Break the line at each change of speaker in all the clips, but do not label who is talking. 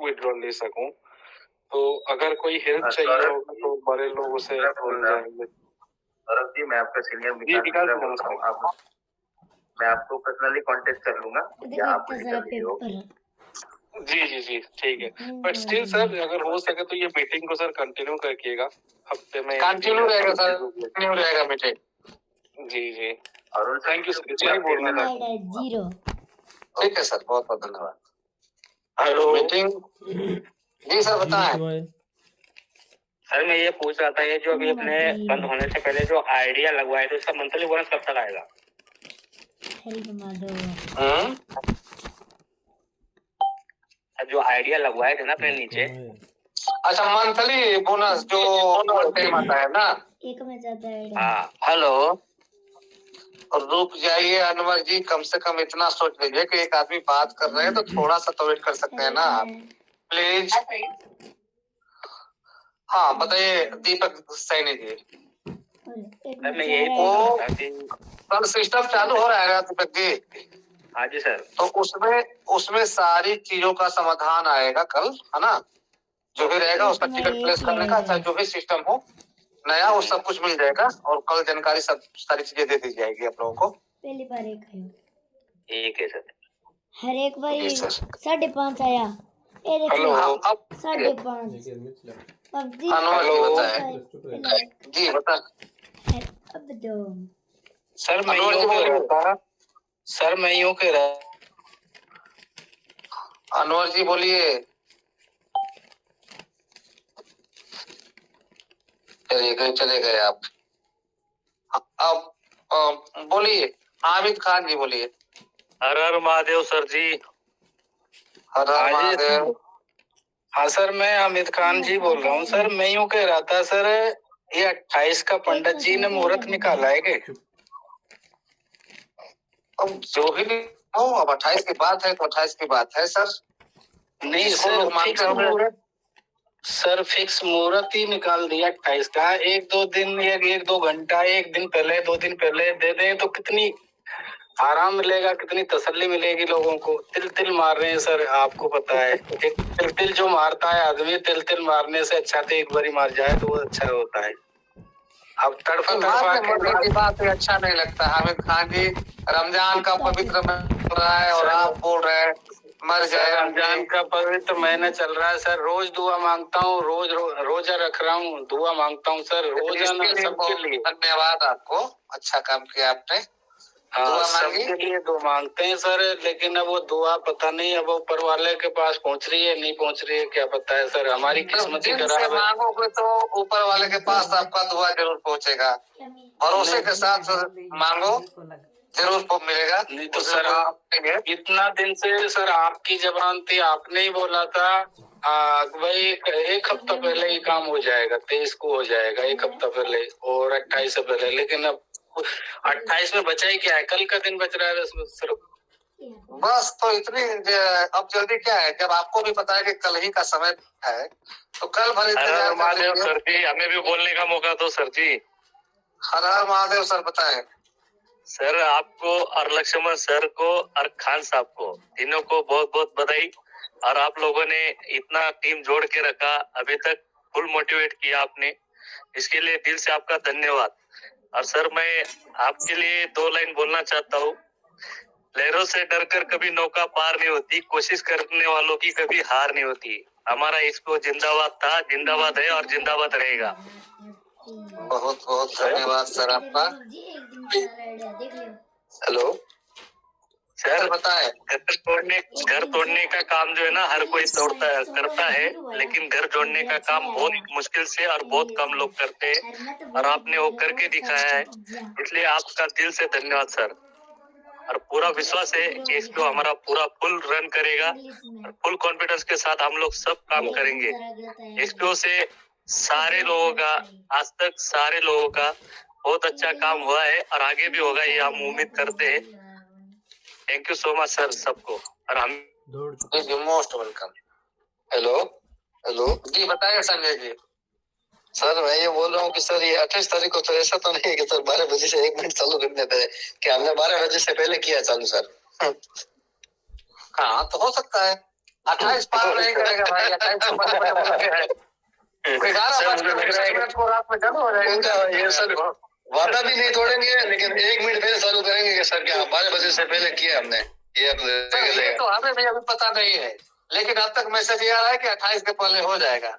Withdrawal ले सकूं। तो अगर कोई हेल्प चाहिए होगा तो बड़े लोग उसे मिल जाएंगे।
सौरभ जी, मैं आपका सीनियर विकास बोल रहा हूँ। मैं आपको पर्सनली कांटेक्ट कर लूंगा या आप
जी जी जी ठीक है। बट स्टिल सर, अगर हो सके तो ये मीटिंग को सर कंटिन्यू करिएगा हफ्ते में। कंटिन्यू रहेगा सर, कंटिन्यू रहेगा मीटिंग। जी जी,
और
थैंक यू सर, यही बोलना था।
जीरो।
ठीक है सर, बहुत बहुत धन्यवाद। Hello meeting. जी सर बताएं।
सर मैं ये पूछ रहा था, ये जो अभी अपने बंद होने से पहले जो आइडिया लगवाए थे उसका मंथली बोनस कब तक आएगा? जो आइडिया लगवाए थे ना अपने नीचे।
अच्छा, मंथली बोनस जो टाइम आता है ना?
एक में जाता है।
हाँ हेलो, रुक जाइए अनवर जी, कम से कम इतना सोच लीजिए कि एक आदमी बात कर रहे हैं तो थोड़ा सा तो वेट कर सकते हैं ना प्लीज। हाँ बताइए दीपक सैनी जी।
मैं यही पूछ रहा था कि
कल सिस्टम चालू हो रहा है दीपक जी?
हाँ जी सर।
तो उसमें सारी चीजों का समाधान आएगा कल, है ना? जो भी रहेगा उसका टिकट प्लेस करने का, चाहे जो भी सिस्टम हो नया, वो सब कुछ मिल जाएगा और कल जानकारी सब सारी चीजें दे दी जाएगी आप लोगों को।
पहली बार एक है।
ठीक है सर।
हर एक बार 5.5 आया। ये देखिए
अब
5.5। पबजी
जी बता।
अब दो
सर मैं यूं कह रहा अनवर जी बोलिए। चले गए आप। अब बोलिए हामिद खान जी, बोलिए।
हर हर महादेव सर जी।
हर हर महादेव। हाँ सर, मैं हामिद खान जी बोल रहा हूँ। सर मैं यूं कह रहा था सर, ये 28 का पंडित जी ने मुहूर्त निकाला है क्या? अब जो भी हो, अब 28 की बात है तो 28 की बात है सर। नहीं सर, फिक्स मुहूर्त सर, फिक्स मुहूर्त ही निकाल दिया 28 का। एक दो दिन या एक दो घंटा, एक दिन पहले 2 दिन पहले दे दें तो कितनी आराम मिलेगा, कितनी तसल्ली मिलेगी लोगों को। तिल तिल मार रहे हैं सर, आपको पता है। एक तिल तिल जो मारता है आदमी, तिल तिल मारने से अच्छा तो एक बारी मार जाए तो वो अच्छा होता है। अब तड़फा की बात अच्छा नहीं लगता। हामिद खान जी, रमजान का पवित्र महीना चल रहा है और आप बोल रहे हैं मर जाए। रमजान का पवित्र महीना चल रहा है सर, रोज दुआ मांगता हूँ, रोजा रख रहा हूँ, दुआ मांगता हूँ सर, रोजाना सबके लिए। धन्यवाद आपको, अच्छा काम किया आपने। हाँ, सबके लिए दुआ मांगते हैं सर, लेकिन अब वो दुआ पता नहीं अब ऊपर वाले के पास पहुंच रही है नहीं पहुंच रही है, क्या पता है सर। हमारी किस्मत ही खराब है। मांगोगे तो ऊपर वाले के पास आपका दुआ जरूर पहुंचेगा। भरोसे के साथ मांगो, जरूर मिलेगा। नहीं तो सर आप इतना दिन से सर आपकी जबान थी, आपने ही बोला था भाई एक हफ्ता पहले ही काम हो जाएगा, 23 को हो जाएगा, एक हफ्ता पहले और 28 से पहले। लेकिन अब 28 में बचा ही क्या है, कल का दिन बच रहा है सिर्फ। बस तो इतनी अब जल्दी क्या है, जब आपको भी पता है कि कल ही का समय है तो कल भले।
महादेव सर जी, हमें भी बोलने का मौका दो सर जी।
हर हर महादेव सर, बताएं।
सर आपको और लक्ष्मण सर को और खान साहब को तीनों को बहुत बहुत बधाई। और आप लोगों ने इतना टीम जोड़ के रखा, अभी तक फुल मोटिवेट किया आपने, इसके लिए दिल से आपका धन्यवाद। और सर मैं आपके लिए 2 लाइन बोलना चाहता हूँ। लहरों से डरकर कभी नौका पार नहीं होती, कोशिश करने वालों की कभी हार नहीं होती। हमारा इसको जिंदाबाद था, जिंदाबाद है और जिंदाबाद रहेगा।
बहुत बहुत धन्यवाद सर आपका। हेलो
सर
बताएं।
घर तोड़ने का काम जो है ना हर कोई करता है, लेकिन घर जोड़ने का काम बहुत मुश्किल से और बहुत कम लोग करते हैं, और आपने वो करके दिखाया है, इसलिए आपका दिल से धन्यवाद सर। और पूरा विश्वास है कि इसको हमारा पूरा फुल रन करेगा और फुल कॉन्फिडेंस के साथ हम लोग सब काम करेंगे। इसको से सारे लोगों का, आज तक सारे लोगों का बहुत अच्छा काम हुआ है और आगे भी होगा, ये हम उम्मीद करते हैं। Thank you so much sir सबको। और हम
मोस्ट वेलकम। हेलो हेलो जी बताइए संजय जी।
सर मैं ये बोल रहा हूँ कि सर ये 28 तारीख को तो ऐसा तो नहीं है कि सर 12 बजे से 1 मिनट चालू करने पे, कि हमने 12 बजे से पहले किया चालू सर।
हाँ तो हो सकता है, 28 पार नहीं करेगा भाई, 28 को पता है 11 को रात में चालू हो जाएगा।
ये सर वादा भी नहीं तोड़ेंगे, लेकिन 1 मिनट पहले चालू करेंगे कि सर क्या 12 बजे से पहले किया हमने ये
तो हमें भी अभी पता नहीं है, लेकिन अब तक मैसेज ये आ रहा है कि 28 के पहले हो जाएगा।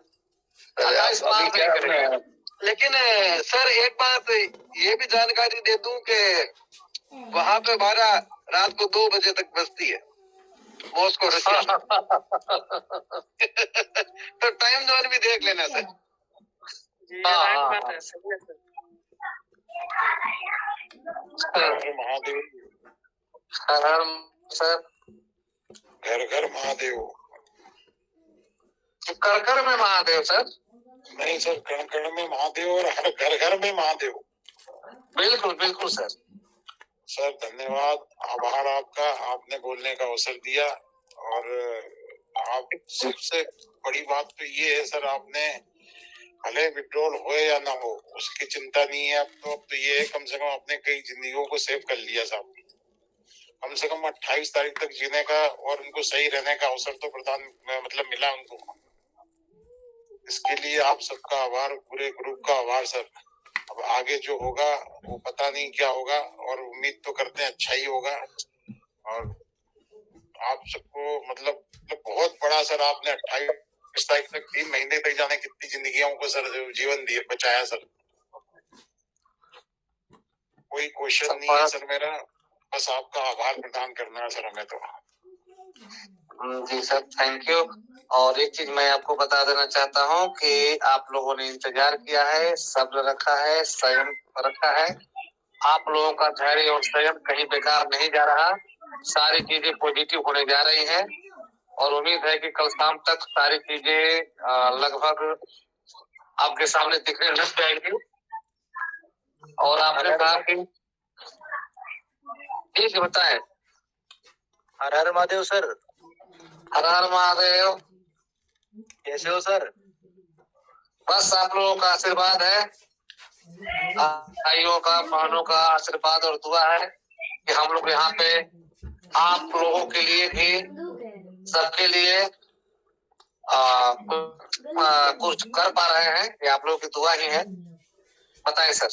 28 पार नहीं करेगा।
लेकिन सर एक बात ये भी जानकारी दे दूं कि वहाँ पे 12 रात को 2 बजे तक बजती है मॉस्को रशिया में। तो टाइम जोन भी देख लेना सर।
महादेव
सर
घर घर महादेव,
कर में महादेव सर।
नहीं सर, कण कण में महादेव और हर घर घर में महादेव।
बिल्कुल बिल्कुल सर।
सर धन्यवाद, आभार आपका, आपने बोलने का अवसर दिया। और आप सबसे बड़ी बात तो ये है सर, आपने भले विड्रॉल हो या ना हो उसकी चिंता नहीं है। अब तो ये है कम से कम आपने कई जिंदगियों को सेव कर लिया साहब। कम से कम 28 तारीख तक जीने का और उनको सही रहने का अवसर तो प्रदान मतलब मिला उनको। इसके लिए आप सबका आभार, पूरे ग्रुप का आभार सर। अब आगे जो होगा वो पता नहीं क्या होगा, और उम्मीद तो करते हैं अच्छा ही होगा। और आप सबको मतलब बहुत बड़ा सर, आपने 28 तारीख तक 3 महीने तक जाने कितनी जिंदगियों को सर जीवन दिए बचाया सर। कोई क्वेश्चन नहीं है सर मेरा, बस आपका आभार प्रदान करना है सर हमें तो।
जी सर, थैंक यू। और एक चीज मैं आपको बता देना चाहता हूँ कि आप लोगों ने इंतजार किया है, सब्र रखा है, संयम रखा है। आप लोगों का धैर्य और संयम कहीं बेकार नहीं जा रहा। सारी चीजें पॉजिटिव होने जा रही हैं, और उम्मीद है कि कल शाम तक सारी चीजें लगभग आपके सामने दिखने लग जाएंगी। और आपने कहा कि ठीक बताएं।
हर हर महादेव सर।
हर हर महादेव।
कैसे हो सर?
बस आप लोगों का आशीर्वाद है, भाइयों का, बहनों का आशीर्वाद और दुआ है कि हम लोग यहाँ पे आप लोगों के लिए भी, सबके लिए कुछ कर पा रहे हैं। ये आप लोगों की दुआ ही है। बताएं सर।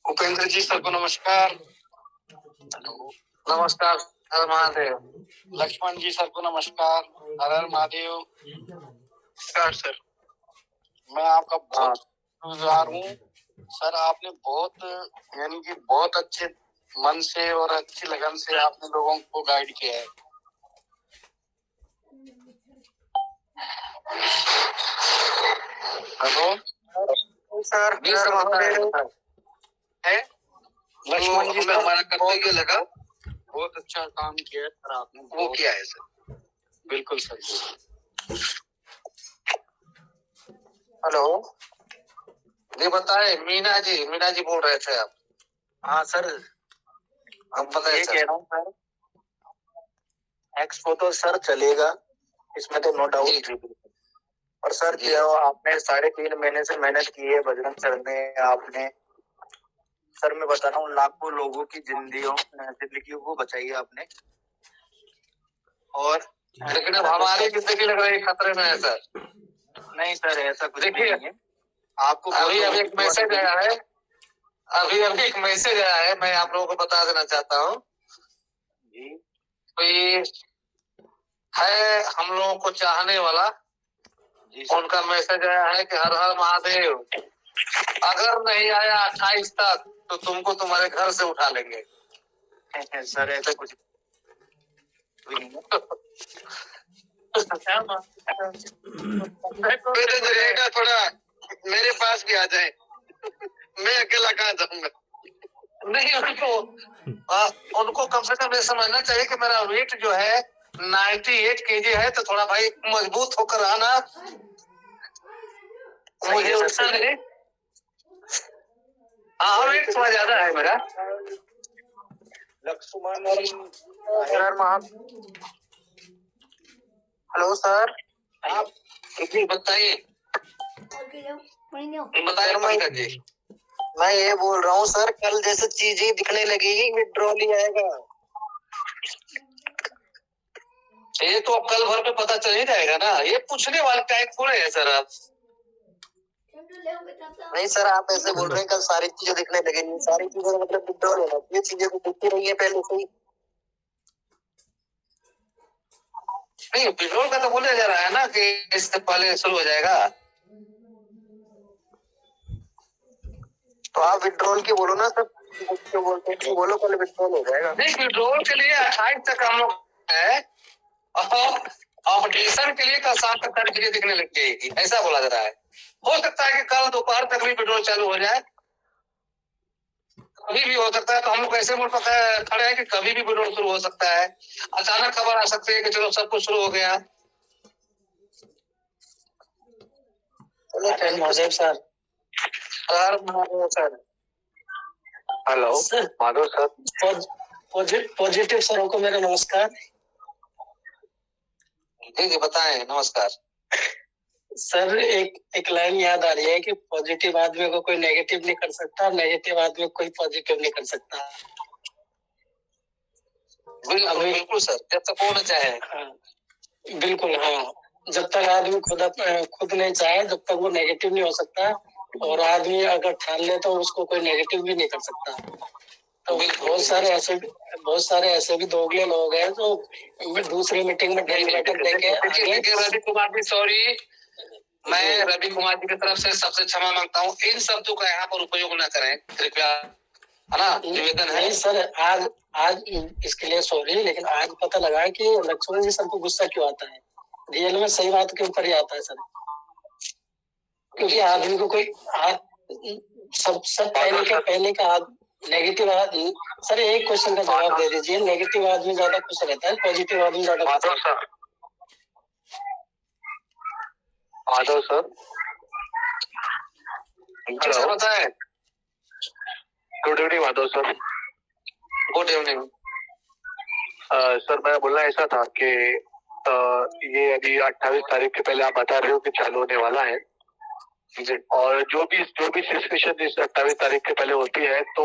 उपेंद्र जी सर को नमस्कार।
नमस्कार, हर महादेव।
लक्ष्मण जी सर को नमस्कार। हर हर महादेव। नमस्कार सर। मैं आपका बहुत शुक्रगुजार हूँ सर। आपने बहुत यानी कि बहुत अच्छे मन से और अच्छी लगन से आपने लोगों को गाइड किया है।
Hello
sir.
है
लक्ष्मण जी सर,
हमारा कर्तव्य लगा।
बहुत अच्छा काम किया है सर आपने।
वो किया है सर।
बिल्कुल सर।
हेलो जी, बताए। मीना जी बोल रहे थे आप?
हाँ सर,
अब बताइए
ये
सर।
कह रहा हूँ सर, एक्सपो तो सर चलेगा, इसमें तो नो डाउट। और सर जो आपने 3.5 महीने से मेहनत की है बजरंग सर ने, आपने सर मैं बता रहा हूँ लाखों लोगों की जिंदगी को बचाई है आपने। और
लेकिन अब हमारी जिंदगी लग रही खतरे में है सर।
नहीं सर, ऐसा कुछ
देखिए,
नहीं है। आपको
अभी एक मैसेज आया है, एक मैसेज आया है, मैं आप लोगों को बता देना चाहता हूँ। कोई है हम लोगों को चाहने वाला, उनका मैसेज आया है कि हर हर महादेव, अगर नहीं आया 28 तक तो तुमको तुम्हारे घर से उठा लेंगे।
सर ऐसा कुछ थोड़ा मेरे पास भी आ जाए, मैं अकेला कहाँ जाऊंगा।
नहीं, उनको कम से कम ये समझना चाहिए कि मेरा वेट जो है 98 kg है, तो थोड़ा भाई मजबूत होकर आना। मुझे उससे नहीं, हाँ वेट थोड़ा ज्यादा है मेरा।
लक्ष्मण हेलो सर,
आप बताइए। बताइए पंकज जी।
मैं ये बोल रहा हूँ सर, कल जैसे चीजें दिखने लगेगी विड्रॉल ही आएगा।
ये तो अब कल भर में पता चल ही जाएगा ना, ये पूछने वाले टाइप थोड़े है सर आप।
नहीं सर, आप ऐसे बोल रहे हैं कल सारी चीजें दिखने लगेंगी, सारी चीजें मतलब विड्रॉल होना, ये चीजें तो दिखती रही है पहले से ही।
नहीं, विड्रॉल का तो बोला जा रहा है ना कि इससे पहले शुरू हो जाएगा।
तो आप विड्रॉल की बोलो ना सर, क्यों बोलते हैं, बोलो कल विड्रॉल हो जाएगा।
नहीं, विड्रॉल के लिए 28 तक हम लोग है, और अपडेशन के लिए कल शाम तक सारी चीजें दिखने लग जाएगी, ऐसा बोला जा रहा है। हो सकता है कि कल दोपहर तक भी विड्रॉल चालू हो जाए, कभी भी हो सकता है। तो हम लोग ऐसे बोल पता है खड़े हैं कि कभी भी विड्रॉल शुरू हो सकता है, अचानक खबर आ सकती है कि चलो सब कुछ शुरू हो गया।
Mahadev sir.
Sir
hello Madhav sir. Positive सरों को मेरा नमस्कार।
जी जी बताएं, नमस्कार
सर। एक लाइन याद आ रही है कि पॉजिटिव आदमी को कोई नेगेटिव नहीं कर सकता, नेगेटिव आदमी को कोई पॉजिटिव नहीं कर सकता।
बिल्कुल सर, जब तक होना चाहे।
हाँ, बिल्कुल हाँ। जब तक आदमी खुद नहीं चाहे जब तक वो नेगेटिव नहीं हो सकता, और आदमी अगर ठान ले तो उसको कोई नेगेटिव भी नहीं कर सकता। तो बहुत सारे ऐसे भी दोगले लोग हैं जो दूसरी मीटिंग में
रवि कुमार जी सॉरी, मैं रवि कुमार जी की तरफ से सबसे क्षमा मांगता हूँ, इन शब्दों का यहाँ पर उपयोग न करें कृपया, है ना, निवेदन है।
नहीं सर, आज इसके लिए सॉरी, लेकिन आज पता लगा कि लक्ष्मण जी सर को गुस्सा क्यों आता है। रियल में सही बात के ऊपर ही आता है सर, क्योंकि आदमी को कोई सब पहले का नेगेटिव आदमी। सर एक क्वेश्चन का जवाब दे दीजिए, नेगेटिव आदमी ज्यादा खुश रहता है, पॉजिटिव आदमी ज्यादा खुश रहता है?
माधव सर बताए।
Good evening Madhav sir.
Good evening
sir, मैं बोलना ऐसा था कि ये अभी 28 तारीख के पहले आप बता रहे हो कि चालू होने वाला है, और जो भी सिचुएशन इस 28 तारीख के पहले होती है, तो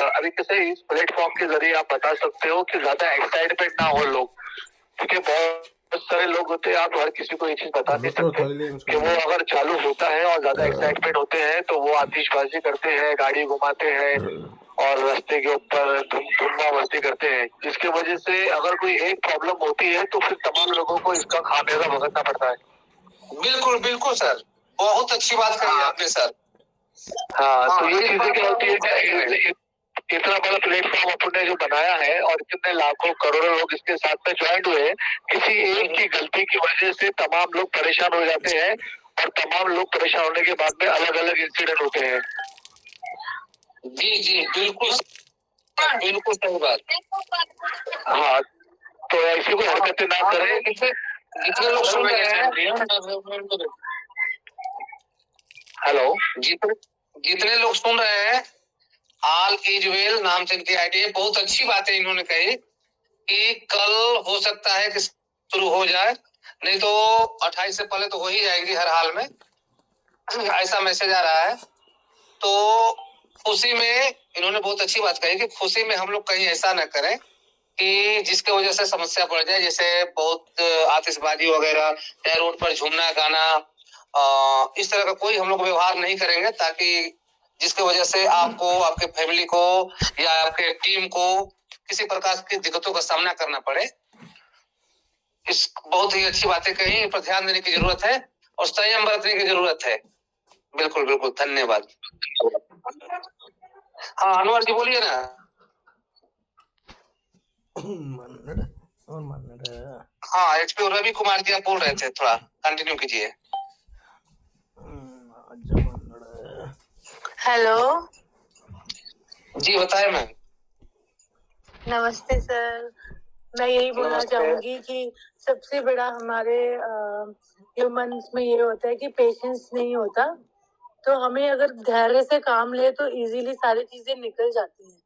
अभी कैसे इस प्लेटफॉर्म के जरिए आप बता सकते हो कि ज्यादा एक्साइटमेंट ना हो लोग, क्योंकि बहुत सारे लोग होते हैं, आप हर किसी को ये चीज बता नहीं सकते कि वो अगर चालू होता है और ज्यादा एक्साइटमेंट होते हैं तो वो आतिशबाजी करते हैं, गाड़ी घुमाते हैं और रास्ते के ऊपर धुंधा मस्ती करते हैं, जिसकी वजह से अगर कोई एक प्रॉब्लम होती है तो फिर तमाम लोगों को इसका खामियाजा भुगतना पड़ता है।
बिल्कुल बिल्कुल सर, बहुत अच्छी बात कही आपने सर।
हाँ, तो ये चीजें क्या होती है, इतना बड़ा प्लेटफॉर्म अपने जो बनाया है और कितने लाखों करोड़ों लोग इसके साथ में ज्वाइन हुए, किसी एक की गलती की वजह से तमाम लोग परेशान हो जाते हैं, और तमाम लोग परेशान होने के बाद में अलग अलग इंसिडेंट होते हैं।
जी जी बिल्कुल सही बात।
हाँ, तो ऐसी कोई हरकतें ना करें।
जितने लोग सुन रहे हैं,
हेलो,
जितने लोग सुन रहे हैं, ऑल इज वेल नाम से इनकी आईडी है। बहुत अच्छी बात है इन्होंने कही कि कल हो सकता है कि शुरू हो जाए, नहीं तो 28 से पहले तो हो ही जाएगी हर हाल में, ऐसा मैसेज आ रहा है। तो खुशी में इन्होंने बहुत अच्छी बात कही कि खुशी में हम लोग कहीं ऐसा न करें कि जिसके वजह से समस्या बढ़ जाए, जैसे बहुत आतिशबाजी वगैरह या रोड पर झूमना गाना, इस तरह का कोई हम लोग व्यवहार नहीं करेंगे, ताकि जिसके वजह से आपको, आपके फैमिली को या आपके टीम को किसी प्रकार की दिक्कतों का सामना करना पड़े। इस बहुत ही अच्छी बातें कही, इन पर ध्यान देने की जरूरत है और संयम बरतने की जरूरत है। बिल्कुल बिल्कुल, धन्यवाद। हाँ अनवर जी बोलिए ना। हाँ एचपी रवि कुमार जी आप बोल रहे थे, थोड़ा कंटिन्यू कीजिए।
हेलो
जी बताए मैम।
नमस्ते सर। मैं यही बोलना चाहूंगी कि सबसे बड़ा हमारे ह्यूमंस में ये होता है कि पेशेंस नहीं होता, तो हमें अगर धैर्य से काम ले तो इजीली सारी चीजें निकल जाती हैं।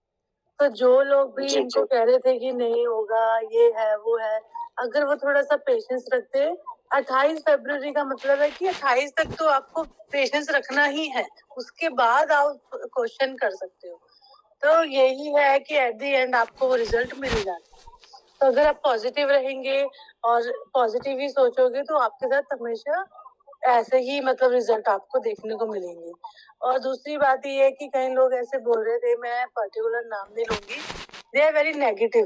तो जो लोग भी इनको कह रहे थे कि नहीं होगा, ये है वो है, अगर वो थोड़ा सा पेशेंस रखते, 28 फरवरी का मतलब है कि 28 तक तो आपको पेशेंस रखना ही है, उसके बाद आप क्वेश्चन कर सकते हो। तो यही है कि एट द एंड आपको वो रिजल्ट मिल जाता है। तो अगर आप पॉजिटिव रहेंगे और पॉजिटिव ही सोचोगे तो आपके साथ हमेशा ऐसे ही मतलब रिजल्ट आपको देखने को मिलेंगे। और दूसरी बात ये है कि कई लोग ऐसे बोल रहे थे, मैं पर्टिकुलर नाम नहीं लूंगी, दे आर वेरी नेगेटिव।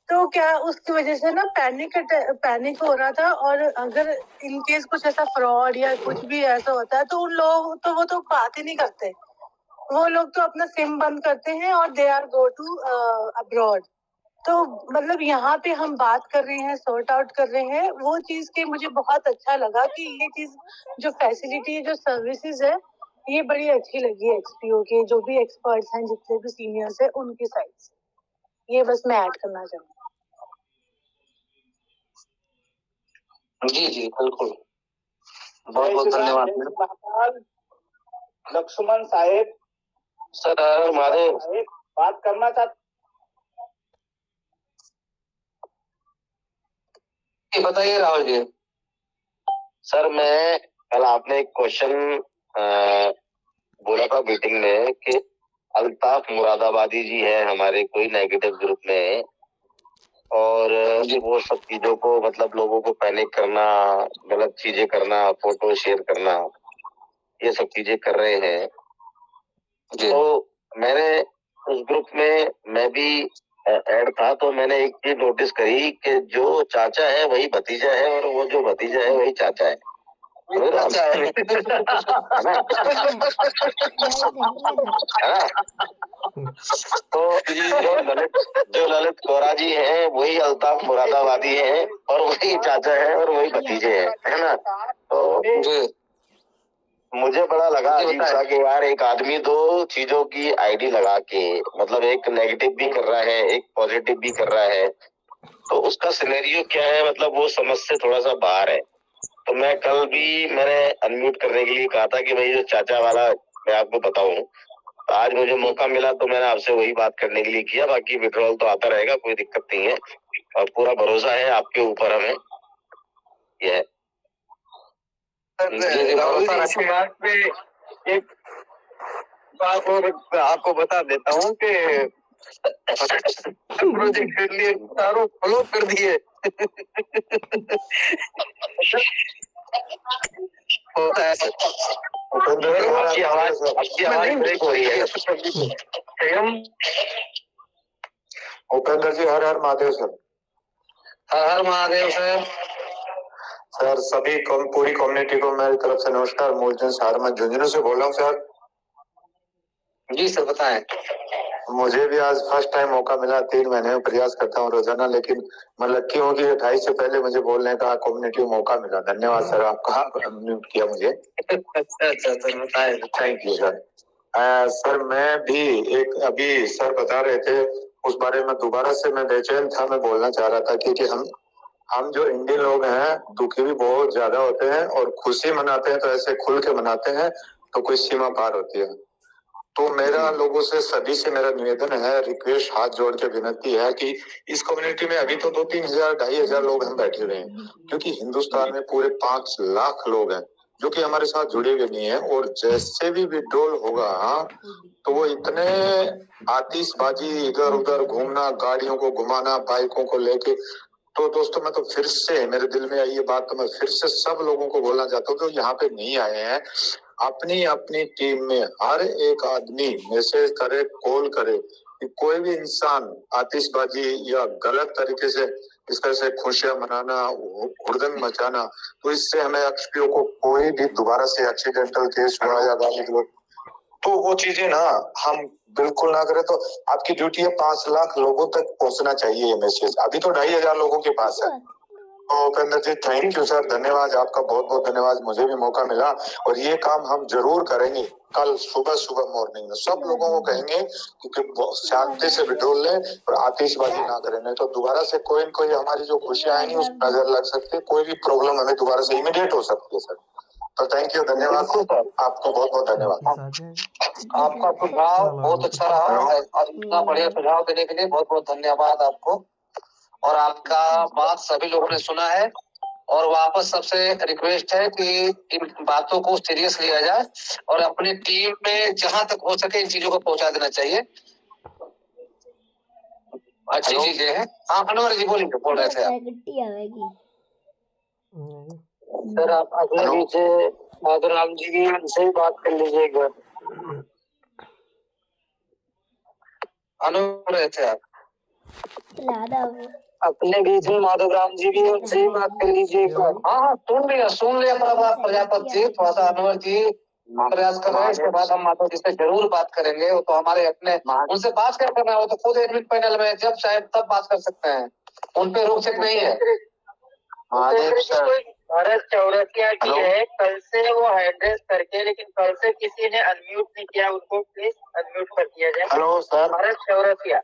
तो क्या उसकी वजह से ना पैनिक हो रहा था, और अगर इन केस कुछ ऐसा फ्रॉड या कुछ भी ऐसा होता है तो उन लोग तो वो तो बात ही नहीं करते, वो लोग तो अपना सिम बंद करते हैं और they are go to abroad. तो मतलब यहाँ पे हम बात कर रहे हैं, सॉर्ट आउट कर रहे हैं, वो चीज के मुझे बहुत अच्छा लगा कि ये चीज जो फैसिलिटी, जो सर्विसेज है, ये बड़ी अच्छी लगी है एक्सपीओ के जो भी एक्सपर्ट्स हैं, जितने भी सीनियर्स हैं उनकी साइड से। ये बस मैं ऐड करना चाहूँगी।
जी जी बिल्कुल, बहुत बहुत धन्यवाद।
लक्ष्मण साहेब
सर हमारे
बात करना चाहते,
बताइए राहुल जी।
सर मैं कल आपने एक क्वेश्चन बोला था मीटिंग में कि अल्ताफ मुरादाबादी जी है हमारे कोई नेगेटिव ग्रुप में, और वो सब चीजों को मतलब लोगों को पैनिक करना, गलत चीजें करना, फोटो शेयर करना, ये सब चीजें कर रहे हैं। तो मैंने उस ग्रुप में मैं भी ऐड था, तो मैंने एक चीज नोटिस करी कि जो चाचा है वही भतीजा है और वो जो भतीजा है वही चाचा है। तो जो ललित कोरा जी हैं वही अल्ताफ मुरादाबादी हैं और वही चाचा है और वही भतीजे हैं, है ना। तो मुझे बड़ा लगा अजीब सा कि यार एक आदमी दो चीजों की आईडी लगा के मतलब एक नेगेटिव भी कर रहा है, एक पॉजिटिव भी कर रहा है, तो उसका सिनेरियो क्या है, मतलब वो समझ से थोड़ा सा बाहर है। तो मैं कल भी मैंने अनम्यूट करने के लिए कहा था कि भाई जो चाचा वाला मैं आपको बताऊं, तो आज मुझे मौका मिला तो मैंने आपसे वही बात करने के लिए किया। बाकी विड्रॉल तो आता रहेगा, कोई दिक्कत नहीं है, और पूरा भरोसा है आपके ऊपर हमें। यह
इसी बात पे एक बात और आपको बता देता हूँ कि प्रोजेक्ट के लिए चारों फॉलो कर दिए। होता है आपकी आवाज ब्रेक हो रही है।
उपेंद्र जी, हर हर महादेव सर।
हर हर महादेव सर।
सर सभी पूरी कम्युनिटी को मेरी तरफ से नमस्कार। मूलचंद सारमत झुंझुनू से बोल रहा हूँ सर।
जी सर बताएं।
मुझे भी आज फर्स्ट टाइम मौका मिला, 3 महीने में प्रयास करता हूँ रोजाना, लेकिन मैं लक्की हूँ कि 28 से पहले मुझे बोलने का कम्युनिटी मौका मिला। धन्यवाद सर, आपका म्यूट किया मुझे।
अच्छा सर बताएं।
Thank you sir. सर मैं भी एक अभी सर बता रहे थे उस बारे में दोबारा से मैं बेचैन था, मैं बोलना चाह रहा था क्योंकि हम जो इंडियन लोग हैं दुखी भी बहुत ज्यादा होते हैं और खुशी मनाते हैं तो ऐसे खुल के मनाते हैं तो कोई सीमा पार होती है। तो मेरा लोगों से सभी से मेरा निवेदन है, रिक्वेस्ट, हाथ जोड़ के विनती है कि इस कम्युनिटी में अभी तो 2-3 हजार 2,500 लोग हम बैठे हुए हैं, क्योंकि हिंदुस्तान में पूरे 5 लाख लोग हैं जो कि हमारे साथ जुड़े हुए नहीं है। और जैसे भी विड्रॉल होगा तो वो इतने आतिशबाजी, इधर उधर घूमना, गाड़ियों को घुमाना, बाइकों को लेके, तो दोस्तों मैं तो फिर से मेरे दिल में आई ये बात, तो मैं फिर से सब लोगों को बोलना चाहता हूँ जो यहाँ पे नहीं आए हैं, अपनी अपनी टीम में हर एक आदमी मैसेज करे, कॉल करे कि कोई भी इंसान आतिशबाजी या गलत तरीके से इस तरह से खुशियां मनाना, हुड़दंग मचाना, तो इससे हमें एक्सपीओ को कोई भी दोबारा से एक्सीडेंटल केस हुआ या गाली, तो वो चीजें ना हम बिल्कुल ना करें। तो आपकी ड्यूटी है 5 लाख लोगों तक पहुंचना चाहिए ये मैसेज। अभी तो 2,500 लोगों के पास है। तो उपेंद्र जी थैंक यू सर, धन्यवाद आपका, बहुत बहुत धन्यवाद। मुझे भी मौका मिला और ये काम हम जरूर करेंगे। कल सुबह मॉर्निंग में सब लोगों को कहेंगे कि शांति से विड्रॉल लें और आतिशबाजी ना करें, नहीं तो दोबारा से कोई न कोई हमारी जो खुशियां आएंगी उस पर नजर लग सकती है, कोई भी प्रॉब्लम हमें दोबारा से इमीडिएट हो सकती है सर। तो थैंक यू, धन्यवाद आपको, बहुत बहुत धन्यवाद।
आपका सुझाव बहुत अच्छा रहा और इतना बढ़िया सुझाव देने के लिए बहुत बहुत धन्यवाद आपको। और आपका बात सभी लोगों ने सुना है और वापस सबसे रिक्वेस्ट है कि इन बातों को सीरियस लिया जाए और अपनी टीम में जहां तक हो सके इन चीजों को पहुंचा देना चाहिए। अच्छी चीजें हैं। हाँ अनवर जी बोलिए, बोल रहे थे आप।
गट्टी आवेगी।
सर आप अपने पीछे माधुराम जी की से बात कर लीजिए एक बार।
अनवर रहे थे आप।
अपने बीच में माधवराम जी भी, उनसे ही बात कर लीजिए एक बार।
हाँ सुन लिया प्रजापति जी, थोड़ा सा अनवर जी प्रयास कर रहे हैं, इसके बाद हम माधव जी से जरूर बात करेंगे। वो तो हमारे अपने, उनसे बात क्या करना है, वो तो खुद एडमिट पैनल में, जब चाहे तब बात कर सकते हैं, उन पे रोक नहीं है।
महादेव सर भरत चौरसिया की है, कल से वो एड्रेस करके, लेकिन कल से किसी ने अनम्यूट नहीं किया, उनको प्लीज अनम्यूट कर दिया जाए।
हेलो सर,
भरत चौरसिया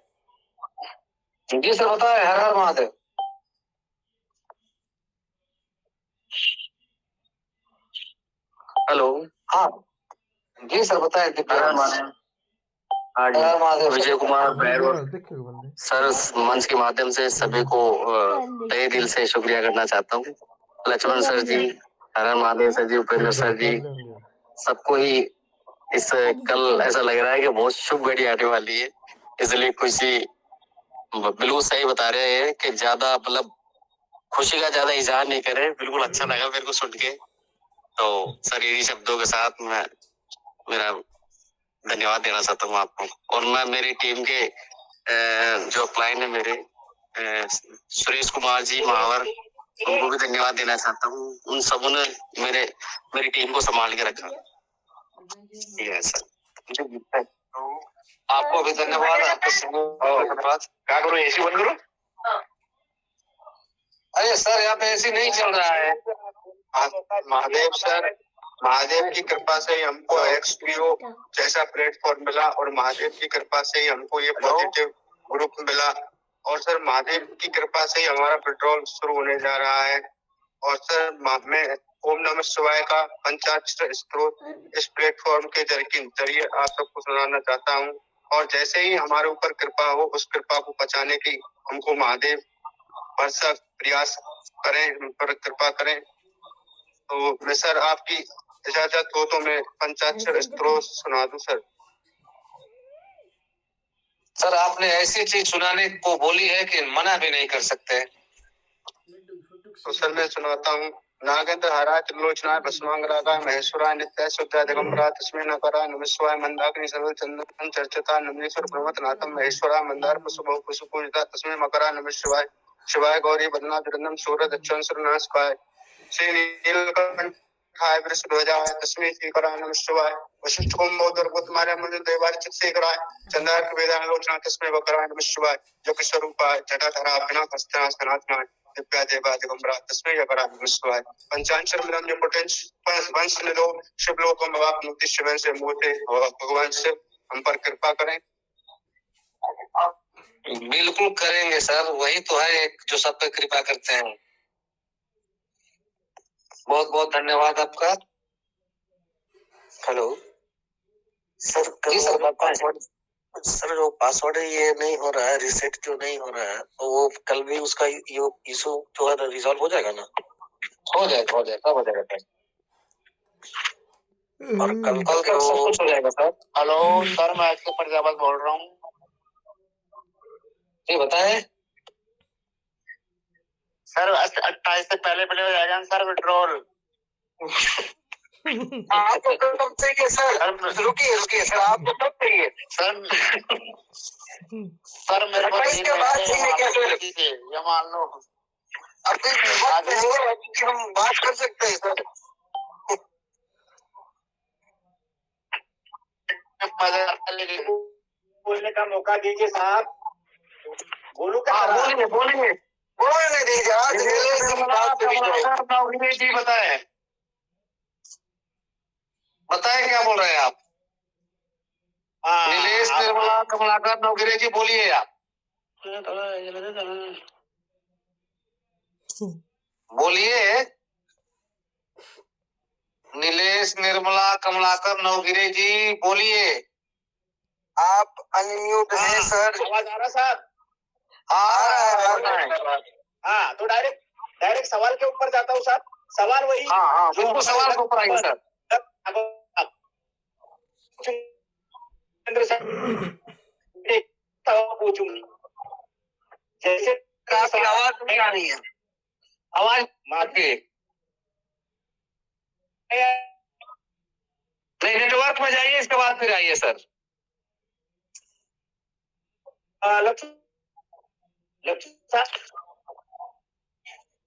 जी सर बताए। हर हर महादेव। हेलो, हाँ जी सर बताए।
विजय कुमार भैरव सर, मंच के माध्यम से सभी को तहे दिल से शुक्रिया करना चाहता हूँ। लक्ष्मण सर जी, हर महादेव सर जी, उपेंद्र सर जी, सबको ही इस कल ऐसा लग रहा है कि बहुत शुभ घड़ी आने वाली है, इसलिए खुशी बिल्कुल सही बता रहे हैं कि ज्यादा मतलब खुशी का ज्यादा इजहार नहीं करे। बिल्कुल अच्छा लगा मेरे को सुन के। तो सर इन्हीं शब्दों के साथ मैं मेरा धन्यवाद देना चाहता हूँ आपको, और मैं मेरी टीम के जो क्लाइंट है मेरे सुरेश कुमार जी महावर, उनको भी धन्यवाद देना चाहता हूँ। उन सबों ने मेरी टीम को संभाल के रखा। सर
आपको भी धन्यवाद।
क्या करूँ, एसी बंद करूँ?
अरे सर यहाँ पे ऐसी नहीं चल रहा है।
महादेव सर, महादेव की कृपा से ही हमको एक्सपीओ जैसा प्लेटफॉर्म मिला, और महादेव की कृपा से ही हमको ये पॉजिटिव ग्रुप मिला, और सर महादेव की कृपा से ही हमारा पेट्रोल शुरू होने जा रहा है। और सर मैं ओम नमः शिवाय का पंचाक्षर स्त्रोत इस प्लेटफॉर्म के जरिए आप सबको सुनाना चाहता हूँ, और जैसे ही हमारे ऊपर कृपा हो, उस कृपा को बचाने की हमको महादेव भरसक प्रयास करें, हम पर कृपा करें। तो मैं सर आपकी इजाजत हो तो मैं पंचाक्षर स्त्रोत सुना दूं सर।
सर आपने ऐसी चीज सुनाने को बोली है कि मना भी नहीं कर सकते।
तो सर मैं सुनाता हूँ। नागेंद्र हराय त्रिलोचनाय भस्मांगरागाय महेश्वराय नित्याय शुद्धाय दिगंबराय तस्मै नकाराय नमः शिवाय मंदाकिनी सर्व चंदन चर्चिता नंदीश्वर प्रमथनाथम महेश्वराय मंदार पुष्पो पुष्पूजिता तस्मै मकराय नमः शिवाय शिवाय गौरी बदना विरंदम सूरज अच्छंसुर नाशकाय श्री नीलकंठाय वृषध्वजाय तस्मै श्रीकराय नमः शिवाय वशिष्ठ कुंभोदर कुमार मंदिर देवारी चित्सेकराय चंद्रार्क वेदालोचना तस्मै वकराय नमः शिवाय जो कि स्वरूपाय जटाधरा बिना हस्तना सनातनाय दिव्या देवा दिगंबरा तस्मै यकराय नमः शिवाय पंचाक्षर मिलन पोटेंश वंश निधो शिवलोकम वाप्नुति शिवन से मोते भगवान से हम पर कृपा करें।
बिल्कुल करेंगे सर, वही तो है एक जो सब पे कृपा करते हैं। बहुत बहुत धन्यवाद आपका।
हेलो सर,
जी सर बताएं।
सर जो पासवर्ड है ये नहीं हो रहा है, रिसेट जो नहीं हो रहा है, तो वो कल भी उसका इशू जो है रिजॉल्व हो जाएगा ना?
हो जाएगा।
और कल
तक सब कुछ हो जाएगा सर।
हेलो सर, मैं आज के प्रजापत बोल रहा हूँ।
जी बताएं
सर 28 से पहले हो जाएगा सर विड्रॉल।
आपको कब चाहिए सर? रुकिए सर, आपको कब चाहिए
सर मेरे को
इसके बाद चाहिए कैसे?
ये मान लो
अभी हम बात कर सकते हैं सर।
बोलने का मौका दीजिए साहब।
बोलेंगे बोलने दीजिए। आज जी बताएं क्या बोल रहे हैं आप? नीलेश निर्मला कमलाकर नवगिरे जी बोलिए आप। बोलिए नीलेश निर्मला कमलाकर नवगिरे जी बोलिए। आप अनम्यूट हैं सर।
आवाज आ रहा साहब?
हाँ
तो डायरेक्ट सवाल के ऊपर जाता हूँ सर। सवाल वही।
हाँ बिल्कुल सवाल के ऊपर आइए सर।
पूछूंगी
जैसे आपकी आवाज नहीं आ रही है, आवाज आपकी नहीं, नेटवर्क में जाइए, इसके बाद फिर आइए सर।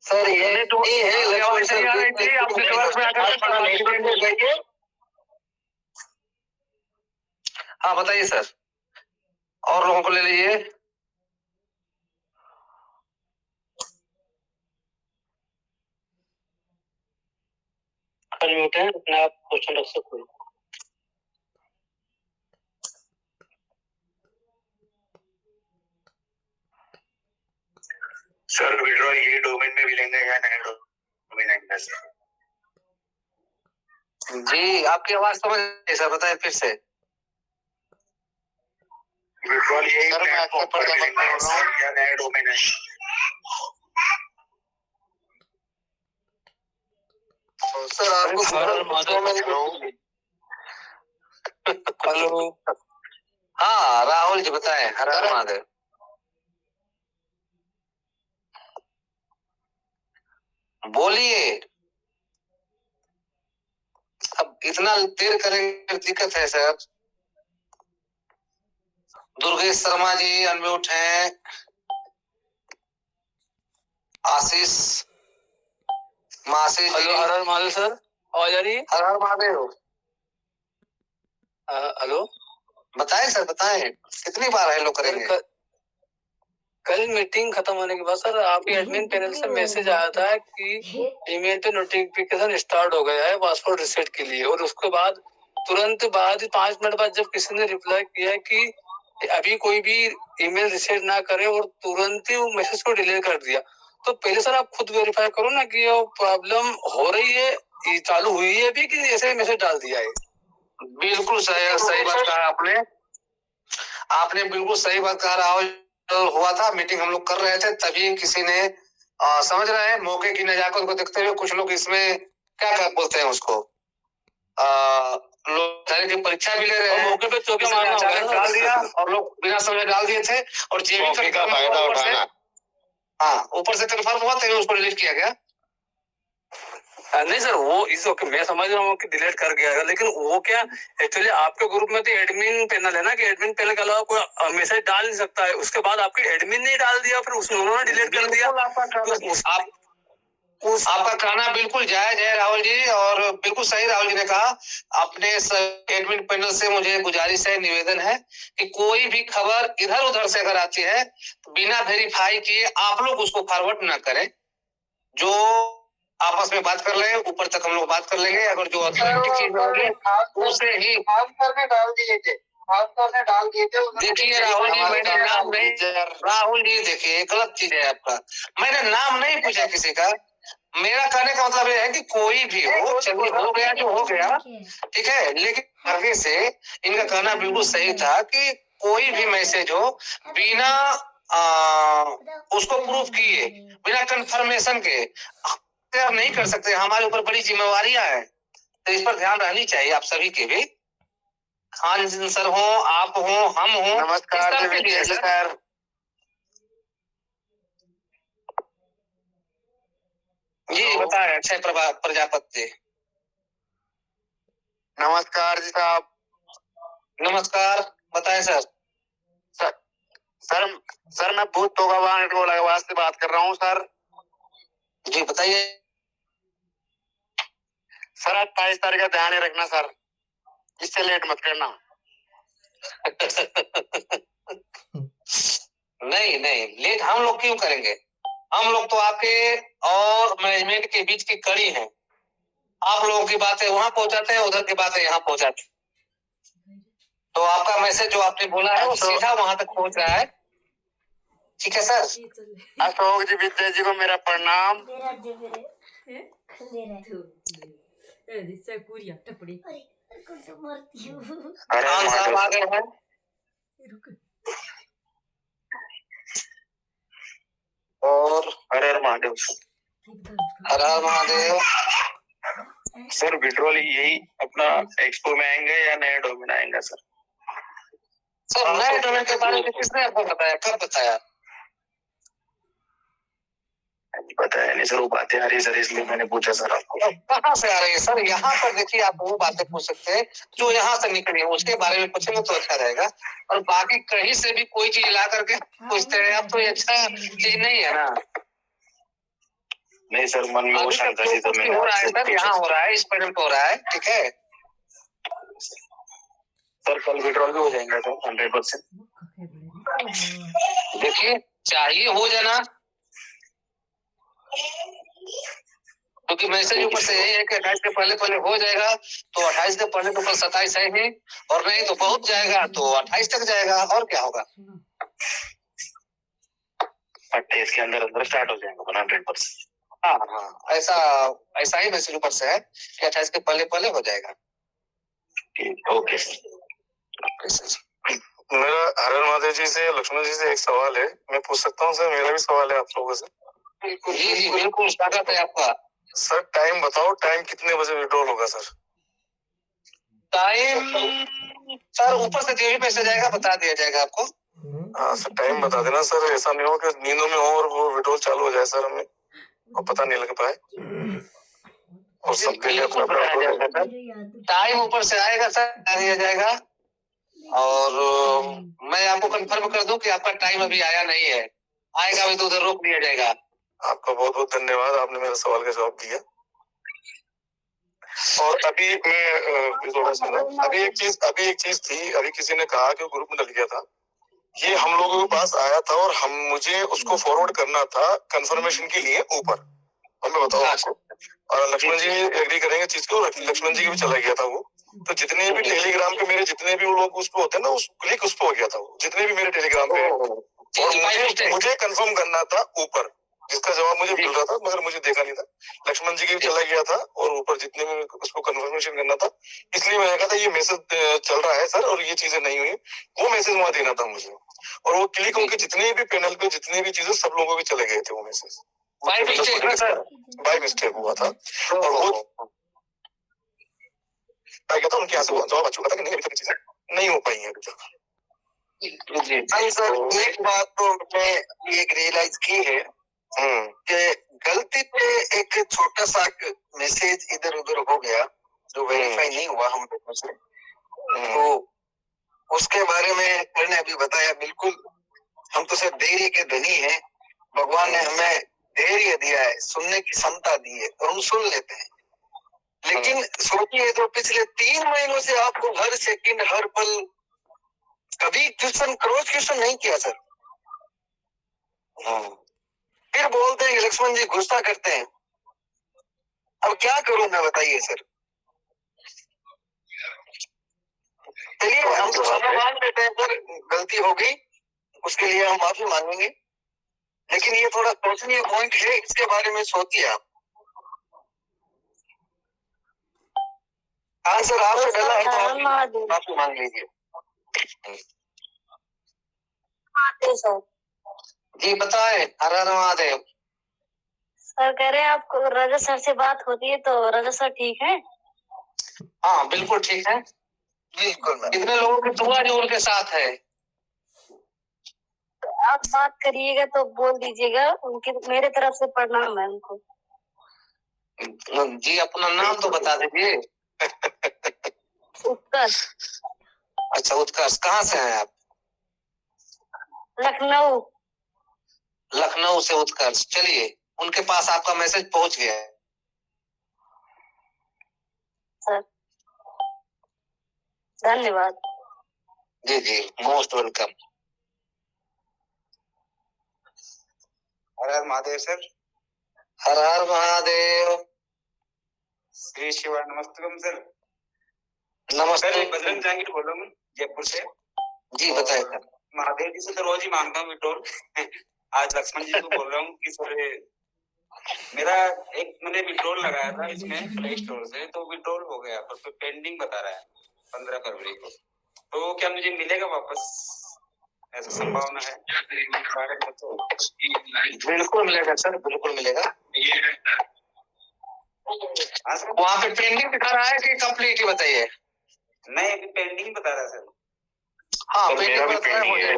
सर ये है लक्ष्मण सर आ रही थी, आप नेटवर्क में आकर हाँ बताइए सर, और लोगों को ले लीजिए।
अनम्यूट है, अपना आप क्वेश्चन रख सकते हो।
सर विड्रॉल ये डोमेन में भी लेंगे या नया डोमेन आएंगे सर?
जी आपकी आवाज समझ नहीं सर, बताए फिर से।
विड्रॉल ये सर मैं आपको पर या नया डोमेन है?
सर आपको हेलो, हाँ राहुल जी बताएं। हर हर महादेव। बोलिए, अब इतना देर करेंगे दिक्कत है सर। दुर्गेश शर्मा जी अनम्यूट हैं, आशीष मासी जी।
हेलो, हर हर महादेव सर, आवाज आ रही है?
हर हर महादेव।
हेलो
बताएं सर, बताएं कितनी बार हेलो करेंगे?
कल मीटिंग खत्म होने के बाद सर आपके एडमिन पैनल से मैसेज आया था कि ईमेल पे नोटिफिकेशन स्टार्ट हो गया है पासवर्ड रिसेट के लिए, और उसके बाद तुरंत बाद 5 मिनट बाद जब किसी ने रिप्लाई किया कि अभी कोई भी ईमेल रिसेट ना करे, और तुरंत ही वो मैसेज को डिलीट कर दिया। तो पहले सर आप खुद वेरीफाई करो ना कि ये प्रॉब्लम हो रही है, ये चालू हुई है अभी, कि ऐसे मैसेज डाल दिया है।
बिल्कुल सही बात कहा आपने बिल्कुल सही बात कहा। राहुल हुआ था, मीटिंग हम लोग कर रहे थे, तभी किसी ने समझ रहे हैं मौके की नजाकत को देखते हुए कुछ लोग इसमें क्या बोलते हैं उसको, लोग की परीक्षा भी ले रहे हैं, मौके पे चौके मारना डाल दिया और लोग बिना समझे डाल दिए थे, और जेबी का फायदा उठाना। हाँ, ऊपर से कन्फर्म हुआ तभी उसको डिलीट किया गया।
नहीं सर, वो इस ओके मैं समझ रहा हूँ कि डिलीट कर गया, लेकिन वो क्या एक्चुअली आपके ग्रुप में तो एडमिन पैनल है ना, कि एडमिन पैनल के अलावा कोई मैसेज डाल नहीं सकता है। उसके बाद आपके एडमिन ने डाल दिया, फिर उन्होंने डिलीट कर दिया।
आपका कहना बिल्कुल जायज है राहुल जी, और बिल्कुल सही राहुल जी ने कहा। अपने एडमिन पैनल से मुझे गुजारिश है, निवेदन है कि कोई भी खबर इधर उधर से अगर आती है तो बिना वेरीफाई किए आप लोग उसको फॉरवर्ड ना करें। जो आपस में बात कर ले, ऊपर तक हम लोग बात कर लेंगे। अगर जो अथॉरिटी चीज होगी उसे ही डाल दिए थे। देखिए राहुल जी, मैंने नाम नहीं, राहुल जी देखिए गलत चीज है आपका। मैंने नाम नहीं पूछा किसी का। मेरा कहने का मतलब यह है कि कोई भी हो, चलिए हो गया जो हो गया, ठीक है, लेकिन आगे से इनका कहना बिल्कुल सही था कि कोई भी मैसेज हो बिना उसको प्रूफ किए, बिना कंफर्मेशन के आप नहीं कर सकते। हमारे ऊपर बड़ी जिम्मेवारियां हैं, तो इस पर ध्यान रहनी चाहिए आप सभी के भी। खान सर हो, आप हो, हम हो। नमस्कार सर। जी बताएं अक्षय प्रजापति। नमस्कार जी साहब। नमस्कार, बताएं सर। सर मैं भूत टोकावान से बात कर रहा हूँ सर। जी बताइए सर। 28 तारीख का ध्यान रखना सर, इससे लेट मत करना। नहीं नहीं, लेट हम लोग क्यों करेंगे? हम लोग तो आपके और मैनेजमेंट के बीच की कड़ी हैं। आप लोगों की बातें वहां पहुंचाते हैं, उधर की बातें यहाँ पहुंचाते हैं। तो आपका मैसेज जो आपने बोला है वो सीधा वहां तक पहुंच रहा है। ठीक है सर। अशोक जी, विद्या जी को मेरा प्रणाम। साहब आ गए हैं। और हर हर महादेव। हर हर महादेव। सर विड्रॉल यही अपना एक्सपो में आएंगे या नया डोमेन आएंगे सर? सर नए डोमेन के बारे में किसने आपको बताया, कब बताया?
पता है नहीं सर, वो बातें आ रही है सर, इसलिए मैंने पूछा सर आपको।
कहाँ से आ रही है सर? यहाँ पर देखिए, आप वो बातें पूछ सकते हैं जो यहाँ से निकली है, उसके बारे में पूछेंगे तो अच्छा रहेगा। और बाकी कहीं से भी कोई चीज ला करके पूछते हैं आप, तो ये अच्छा चीज नहीं है ना।
नहीं सर, मन में वो शंका थी तो मैंने
हो रहा है सर, यहाँ हो रहा है, इस पैनल पे हो रहा है, ठीक है
सर। कल विड्रॉल भी हो जाएंगे सर 100%।
देखिए, चाहिए हो जाना, क्योंकि मैसेज ऊपर से यही है कि 28 के पहले पहले हो जाएगा, तो 28 के पहले तो कल 27 है ही, और नहीं तो बहुत जाएगा तो 28 तक जाएगा, और क्या होगा।
28 के अंदर अंदर स्टार्ट हो जाएगा 100%।
हाँ हाँ, ऐसा ही मैसेज ऊपर से है कि 28 के पहले पहले हो जाएगा।
Okay sir. मेरा हरण महादेव जी से, लक्ष्मण जी से एक सवाल है, मैं पूछ सकता हूँ सर? मेरा भी सवाल है आप लोगों से।
जी जी बिल्कुल, स्वागत है आपका।
सर टाइम बताओ, टाइम कितने बजे विड्रॉल होगा सर?
टाइम सर ऊपर से जो भी मैसेज आएगा बता दिया जाएगा आपको।
हाँ सर, टाइम बता देना सर, ऐसा नहीं हो कि नींदों में हो और वो विड्रॉल चालू हो जाए सर, हमें और पता नहीं लग पाए। और सबके लिए अपना
टाइम ऊपर से आएगा सर, बता दिया जाएगा। और मैं आपको कंफर्म कर दूं कि आपका टाइम अभी आया नहीं है, आएगा भी तो उधर रोक दिया जाएगा।
आपका बहुत बहुत धन्यवाद, आपने मेरे सवाल का जवाब दिया। और अभी मैं थोड़ा सा अभी एक चीज थी, अभी किसी ने कहा कि ग्रुप में डल गया था, ये हम लोगों के पास आया था और मुझे उसको फॉरवर्ड करना था कंफर्मेशन के लिए ऊपर, और मैं बताऊँ आपको, और लक्ष्मण जी एग्री करेंगे चीज को, लक्ष्मण जी की भी चला गया था वो। तो जितने भी टेलीग्राम पे मेरे जितने भी वो लोग उस पे होते हैं ना, उस क्लिक उस पे हो गया था वो, जितने भी मेरे टेलीग्राम पे, और मुझे कंफर्म करना था ऊपर, जिसका जवाब मुझे मिल रहा था मगर मुझे देखा नहीं था। लक्ष्मण जी की भी चला गया था और ऊपर जितने भी उसको कंफर्मेशन करना था, इसलिए मैंने कहा था ये मैसेज चल रहा है सर और ये चीजें नहीं हुई, वो मैसेज वहां देना था मुझे। और वो क्लिक होकर जितने भी पैनल पे जितने भी चीजें सब लोगों के चले गए थे वो मैसेज, बाय मिस्टेक हुआ था। और वो गया था, उनके यहाँ से जवाब आ चुका था कि नहीं अभी तक चीजें नहीं हो पाई है अभी तक।
सर एक बात तो मैं एक रियलाइज की है कि गलती पे एक छोटा सा मैसेज इधर उधर हो गया जो वेरीफाई नहीं हुआ हम लोगों से, तो उसके बारे में मैंने अभी बताया। बिल्कुल, हम तो सिर्फ धैर्य के धनी हैं, भगवान ने हमें धैर्य दिया है, सुनने की क्षमता दी है और हम सुन लेते हैं। लेकिन सोचिए तो पिछले 3 महीनों से आपको हर सेकंड हर पल कभी क्वेश्चन क्रॉस क्वेश्चन नहीं किया सर। फिर बोलते हैं कि लक्ष्मण जी गुस्सा करते हैं। अब क्या करूं मैं, बताइए सर। चलिए हम तो क्षमा मांग लेते हैं सर, गलती हो गई उसके लिए हम माफी मांगेंगे, लेकिन ये थोड़ा सोचनीय पॉइंट है, इसके बारे में सोचिए आप। हाँ सर, आपसे डला है तो माफी मांग लीजिए।
सर
जी बताए, हर हर महादेव।
सर कह रहे हैं आपको रजत सर से बात होती है तो रजत सर ठीक है?
हाँ बिल्कुल ठीक है,
बिल्कुल।
कितने लोगों की दुआ जो उनके साथ है।
तो आप बात करिएगा तो बोल दीजिएगा, उनकी मेरे तरफ से प्रणाम है उनको।
जी अपना नाम तो बता दीजिए।
उत्कर्ष।
अच्छा उत्कर्ष, कहाँ से हैं आप?
लखनऊ।
लखनऊ से उत्कर्ष, चलिए उनके पास आपका मैसेज पहुंच गया है
सर, धन्यवाद।
जी जी, मोस्ट वेलकम।
हर हर महादेव सर।
हर हर महादेव।
श्री शिवाय नमस्तकम सर।
नमस्ते।
सर बजरंग जांगीर बोल रहा हूँ जयपुर से।
जी बताए सर।
महादेव जी से तो रोज ही मांगता हूँ विड्रॉल। आज लक्ष्मण जी को बोल रहा हूँ कि सर मेरा एक मैंने विड्रॉल लगाया था इसमें प्ले स्टोर से, तो विड्रॉल हो गया पर पेंडिंग बता रहा है 15 फरवरी को, तो क्या मुझे मिलेगा वापस? ऐसा संभावना है?
बिल्कुल मिलेगा सर, बिल्कुल मिलेगा। वहाँ पे पेंडिंग दिखा रहा है कि कंप्लीट ही बताइए?
नहीं अभी पेंडिंग बता रहा है सर।
हाँ पेंडिंग बता रहा है,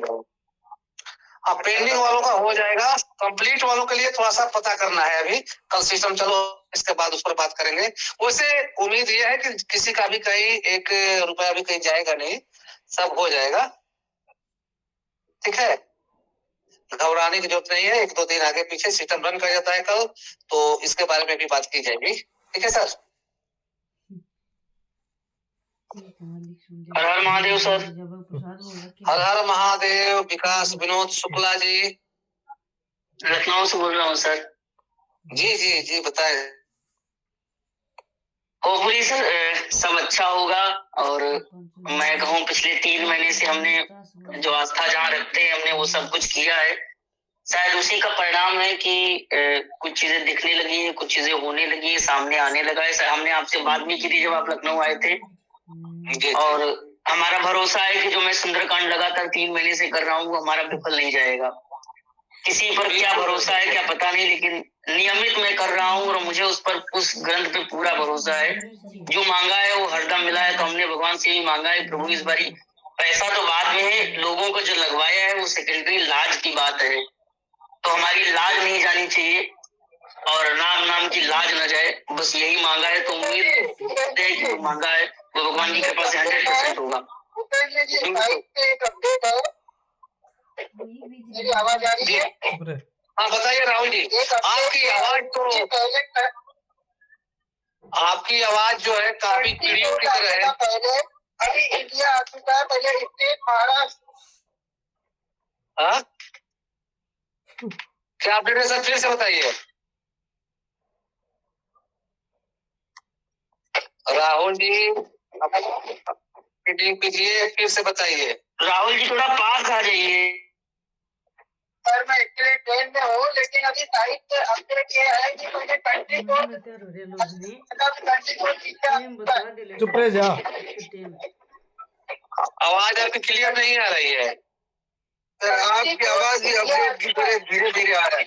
हाँ, पेंडिंग वालों का हो जाएगा, कंप्लीट वालों के लिए थोड़ा सा पता करना है अभी। कल सिस्टम चलो, इसके बाद उस पर बात करेंगे। वैसे उम्मीद ये है कि किसी का भी कहीं 1 रुपया भी कहीं जाएगा नहीं, सब हो जाएगा। ठीक है, घबराने की जरूरत नहीं है। 1-2 दिन आगे पीछे सिस्टम रन कर जाता है कल, तो इसके बारे में भी बात की जाएगी। ठीक है सर।
हर हर महादेव सर।
हर हर महादेव। विकास विनोद शुक्ला जी,
लखनऊ से बोल रहा हूँ सर।
जी जी जी बताएं।
होपफुली सर सब अच्छा होगा। और मैं कहूँ पिछले 3 महीने से हमने जो आस्था जहाँ रखते हैं हमने वो सब कुछ किया है। शायद उसी का परिणाम है कि कुछ चीजें दिखने लगी हैं, कुछ चीजें होने लगी है, सामने आने लगा है। सर हमने आपसे बात भी की थी जब आप लखनऊ आए थे, और हमारा भरोसा है कि जो मैं सुंदरकांड लगातार 3 महीने से कर रहा हूँ वो हमारा विफल नहीं जाएगा। किसी पर क्या भरोसा है क्या पता नहीं, लेकिन नियमित मैं कर रहा हूँ और मुझे उस ग्रंथ पे पूरा भरोसा है। जो मांगा है वो हरदम मिला है। तो हमने भगवान से ही मांगा है, प्रभु इस बारी पैसा तो बाद में है, लोगों को जो लगवाया है वो सेकेंडरी, लाज की बात है। तो हमारी लाज नहीं जानी चाहिए और नाम की लाज न जाए, बस यही मांगा है। तो उम्मीद है कि जो मांगा है वो भगवान की कृपा से 100% होगा।
मेरी आवाज आ रही है?
हाँ बताइए राहुल जी। आपकी आवाज जो है काफी क्लियर की तरह है।
पहले अभी इंडिया आ चुका है, पहले स्टेट महाराष्ट्र।
हाँ क्या अपडेट है सर, फिर से बताइए। राहुल जी मीटिंग कीजिए, फिर से बताइए।
राहुल जी थोड़ा पास आ जाइए।
सर मैं एक्चुअली ट्रेन में हूँ, लेकिन अभी साइड पे अपडेट ये है कि मुझे कंट्री कोड
चुप रह जा।
आवाज आपकी क्लियर नहीं आ रही है सर। आपकी आवाज भी अपडेट की तरह धीरे धीरे आ रहा है।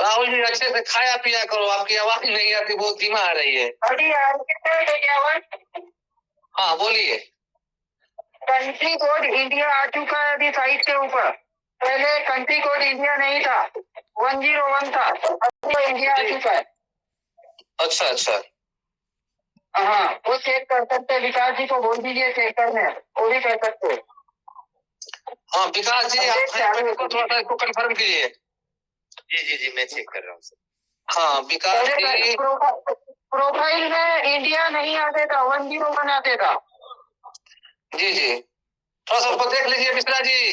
राहुल जी अच्छे से खाया पिया करो, आपकी आवाज नहीं आती, बहुत धीमा आ रही है।
अभी आवाज?
हाँ बोलिए।
कंट्री कोड इंडिया आ चुका है अभी साइट के ऊपर। पहले कंट्री कोड इंडिया नहीं था, 101 था, अब तो इंडिया आ चुका है।
अच्छा अच्छा।
हाँ वो चेक कर सकते, विकास जी को बोल दीजिए चेक करने, वो भी कर सकते।
हाँ विकास जी आप थोड़ा सा इसको कंफर्म कीजिए।
जी जी मैं चेक कर रहा हूँ सर।
हाँ विकास जी
प्रोफाइल में इंडिया नहीं आते था, 101 आते था।
जी जी थोड़ा सा ऊपर देख लीजिए मिश्रा जी।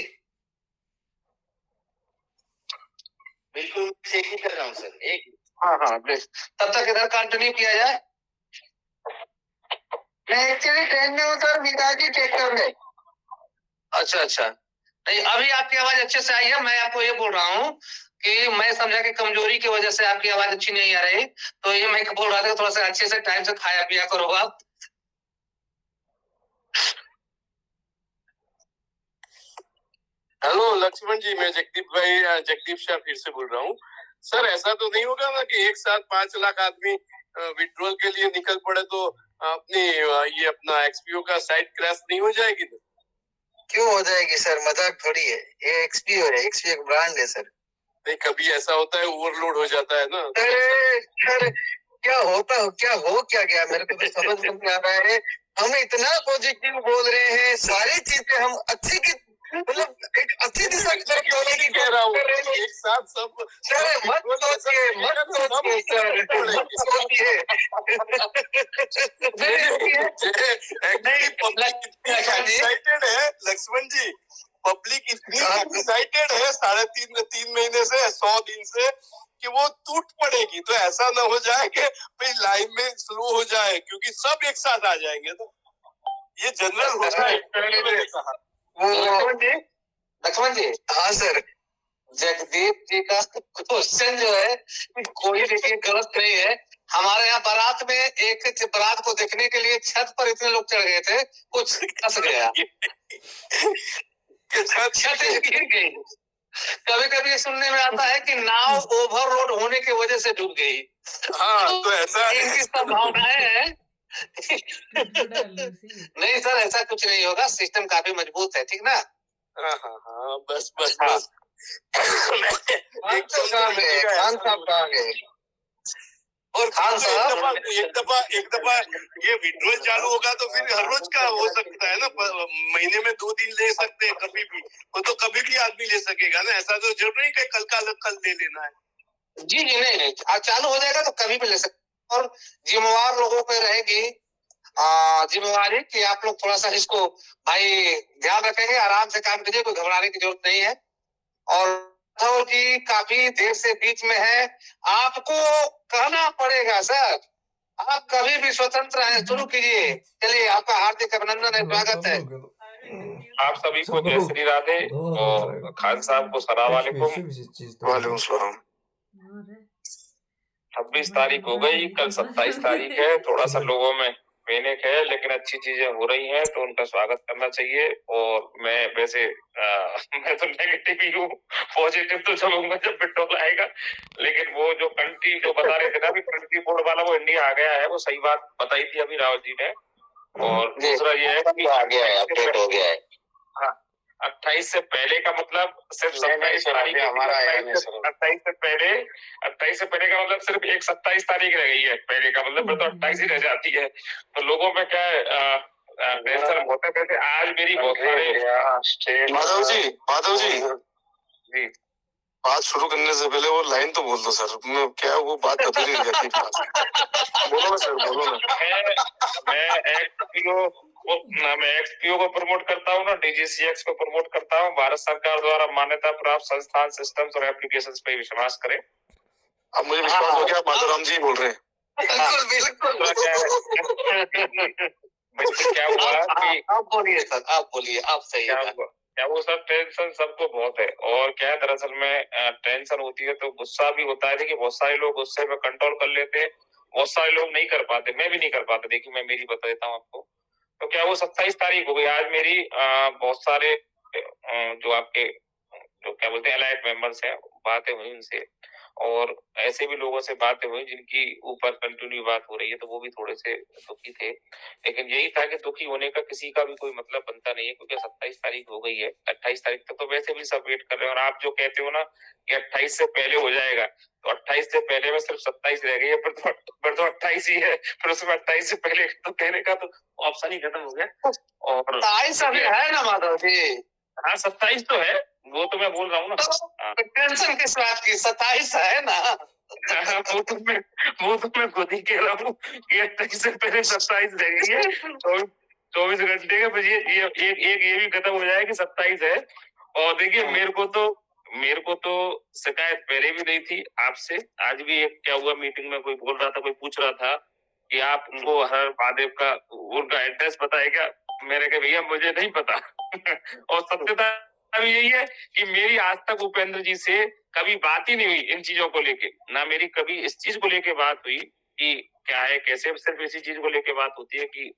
बिल्कुल चेक ही कर रहा हूँ सर। एक
हाँ हाँ तब तक इधर कंटिन्यू किया जाए।
मैं एक्चुअली ट्रेन में हूँ सर, विकास जी चेक कर ले।
अच्छा अच्छा, नहीं अभी आपकी आवाज अच्छे से आई है। मैं आपको ये बोल रहा हूँ कि मैं समझा कि कमजोरी की वजह से आपकी आवाज अच्छी नहीं आ रही, तो ये मैं बोल रहा था थोड़ा सा अच्छे से टाइम से खाया पिया करो आप।
हेलो लक्ष्मण जी, मैं जगदीप शाह फिर से बोल रहा हूँ। सर ऐसा तो नहीं होगा ना कि एक साथ 5 लाख आदमी विड्रॉल के लिए निकल पड़े तो अपनी ये अपना एक्सपीओ का साइट क्रैश नहीं हो जाएगी? तो
क्यों हो जाएगी सर, मजाक थोड़ी है। ये एक्सपीओ है, एक्सपीओ एक ब्रांड है सर।
नहीं कभी ऐसा होता है ओवरलोड हो जाता है ना।
सर क्या हो गया मेरे को तो समझ नहीं आ रहा है। हम इतना पॉजिटिव बोल रहे हैं, सारी चीजें हम अच्छी की मतलब एक अच्छी दिशा की तरफ जाने की
कह रहा हूँ। एक साथ सब
सर मत सोचिए सर, मत सोचिए।
पब्लिक इतनी एक्साइटेड है लक्ष्मण जी, पब्लिक इतनी एक्साइटेड है 3.5 महीने से, 100 दिन से, कि वो टूट पड़ेगी। तो ऐसा ना हो जाए कि भाई लाइन में स्लो हो जाए, क्योंकि सब एक साथ आ जाएंगे। तो ये जनरल होता है, मैंने कहा।
लक्ष्मण जी। हाँ सर, जगदीप जी का क्वेश्चन जो है कोई देखिए गलत नहीं है। हमारे यहाँ बारात में एक बारात को देखने के लिए छत पर इतने लोग चढ़ गए थे, कुछ फंस गया, छत गिर गई। कभी कभी ये सुनने में आता है कि नाव ओवरलोड होने की वजह से डूब गई।
हाँ तो ऐसा
इनकी संभावनाएं हैं नहीं सर, ऐसा कुछ नहीं होगा, सिस्टम काफी मजबूत है, ठीक ना?
हाँ हाँ हाँ, बस बस
हाँ।
बस। एक
खान साहब कहाँ गए?
और
खान साहब
एक दफा ये विड्रॉल चालू होगा तो फिर हर रोज का हो सकता है ना, महीने में 2 दिन ले सकते हैं कभी भी, वो तो कभी भी आदमी ले सकेगा ना, ऐसा तो जरूरी नहीं कि कल ले लेना है।
जी नहीं, आज चालू हो जाएगा तो कभी भी ले सकते। और जिम्मेवार लोगों पे रहेगी जिम्मेवारी कि आप लोग थोड़ा सा इसको भाई ध्यान रखेंगे, आराम से काम कीजिए, कोई घबराने की जरूरत नहीं है। और राठौर जी काफी देर से बीच में है, आपको कहना पड़ेगा सर, आप कभी भी स्वतंत्र हैं, शुरू कीजिए। चलिए, आपका हार्दिक अभिनंदन है, स्वागत है।
आप सभी को जय श्री राधे और खान साहब को सलाम वालेकुम।
वालेकुम सलाम।
26 तारीख हो गई, कल 27 तारीख है। थोड़ा सा लोगों में पैनिक है, लेकिन अच्छी चीजें हो रही हैं तो उनका स्वागत करना चाहिए। और मैं वैसे मैं तो नेगेटिव ही हूँ, पॉजिटिव तो चलूंगा जब पेट्रोल आएगा। लेकिन वो जो कंट्री जो बता रहे थे ना अभी कंट्री बोर्ड वाला, वो इंडिया आ गया है, वो सही बात बताई थी अभी राहुल जी ने। और दूसरा ये है कि
आ गया है, अपडेट हो गया है।
हाँ, 28 से पहले का मतलब सिर्फ 27 तारीख हमारा 28 से पहले का मतलब सिर्फ एक 27 तारीख रह गई है पहले का मतलब, फिर तो 28 ही रह जाती है। तो लोगों में क्या टेंशन होता है। वैसे आज मेरी बहुत सारे
माधव जी बात शुरू करने से पहले वो लाइन तो बोल दो सर, क्या वो बात अधूरी रह जाती है। बोलो ना सर, बोलो ना।
मैं एक्सपीओ को प्रमोट करता हूँ ना, डीजीसीएक्स को प्रमोट करता हूँ। भारत सरकार द्वारा मान्यता प्राप्त संस्थान, सिस्टम्स और एप्लीकेशंस पे विश्वास करें।
अब मुझे विश्वास हो गया, माधवराम जी बोल रहे हैं।
क्या हुआ कि
आप बोलिए सर, आप बोलिए, आप सही है।
क्या वो सब टेंशन सबको बहुत है। और क्या है, दरअसल में टेंशन होती है तो गुस्सा भी होता है। देखिए, बहुत सारे लोग गुस्से पे कंट्रोल कर लेते हैं, बहुत सारे लोग नहीं कर पाते, मैं भी नहीं कर पाता। देखिए, मैं मेरी बता देता हूँ आपको। तो क्या वो 27 तारीख हो गई आज मेरी बहुत सारे जो आपके जो क्या बोलते हैं अलाइड मेंबर्स हैं, बातें हुई उनसे, और ऐसे भी लोगों से बातें हुई जिनकी ऊपर कंटिन्यू बात हो रही है, तो वो भी थोड़े से दुखी थे। लेकिन यही था कि दुखी होने का किसी का भी कोई मतलब बनता नहीं है, क्योंकि 27 तारीख हो गई है। 28 तारीख तक तो वैसे भी सब वेट कर रहे हैं। और आप जो कहते हो ना कि 28 से पहले हो जाएगा, तो 28 से पहले में सिर्फ 27 रह गई है, फिर तो 28 ही है। फिर उसमें 28 से पहले तो कहने का तो ऑप्शन ही खत्म हो गया। और
27 अभी है ना माधव जी?
हाँ, 27 तो है, वो तो मैं बोल रहा हूँ ना।
तो टेंशन किस बात की, 27 है ना?
वो तो मैं खुद ही कह रहा हूँ कि 28 से पहले 27 रह गई है। 24 घंटे के फिर ये भी खत्म हो जाए कि 27 है। और देखिए, मेरे को तो शिकायत पहले भी नहीं थी आपसे। आज भी एक क्या हुआ, मीटिंग में कोई बोल रहा था, कोई पूछ रहा था कि आपको हर महादेव का उनका एड्रेस पता है क्या? मैंने कहा भैया मुझे नहीं पता। और सत्यता भी यही है कि मेरी आज तक उपेंद्र जी से कभी बात ही नहीं हुई इन चीजों को लेके। ना मेरी कभी इस चीज को लेके बात हुई कि क्या है कैसे, सिर्फ इसी चीज को लेके बात होती है कि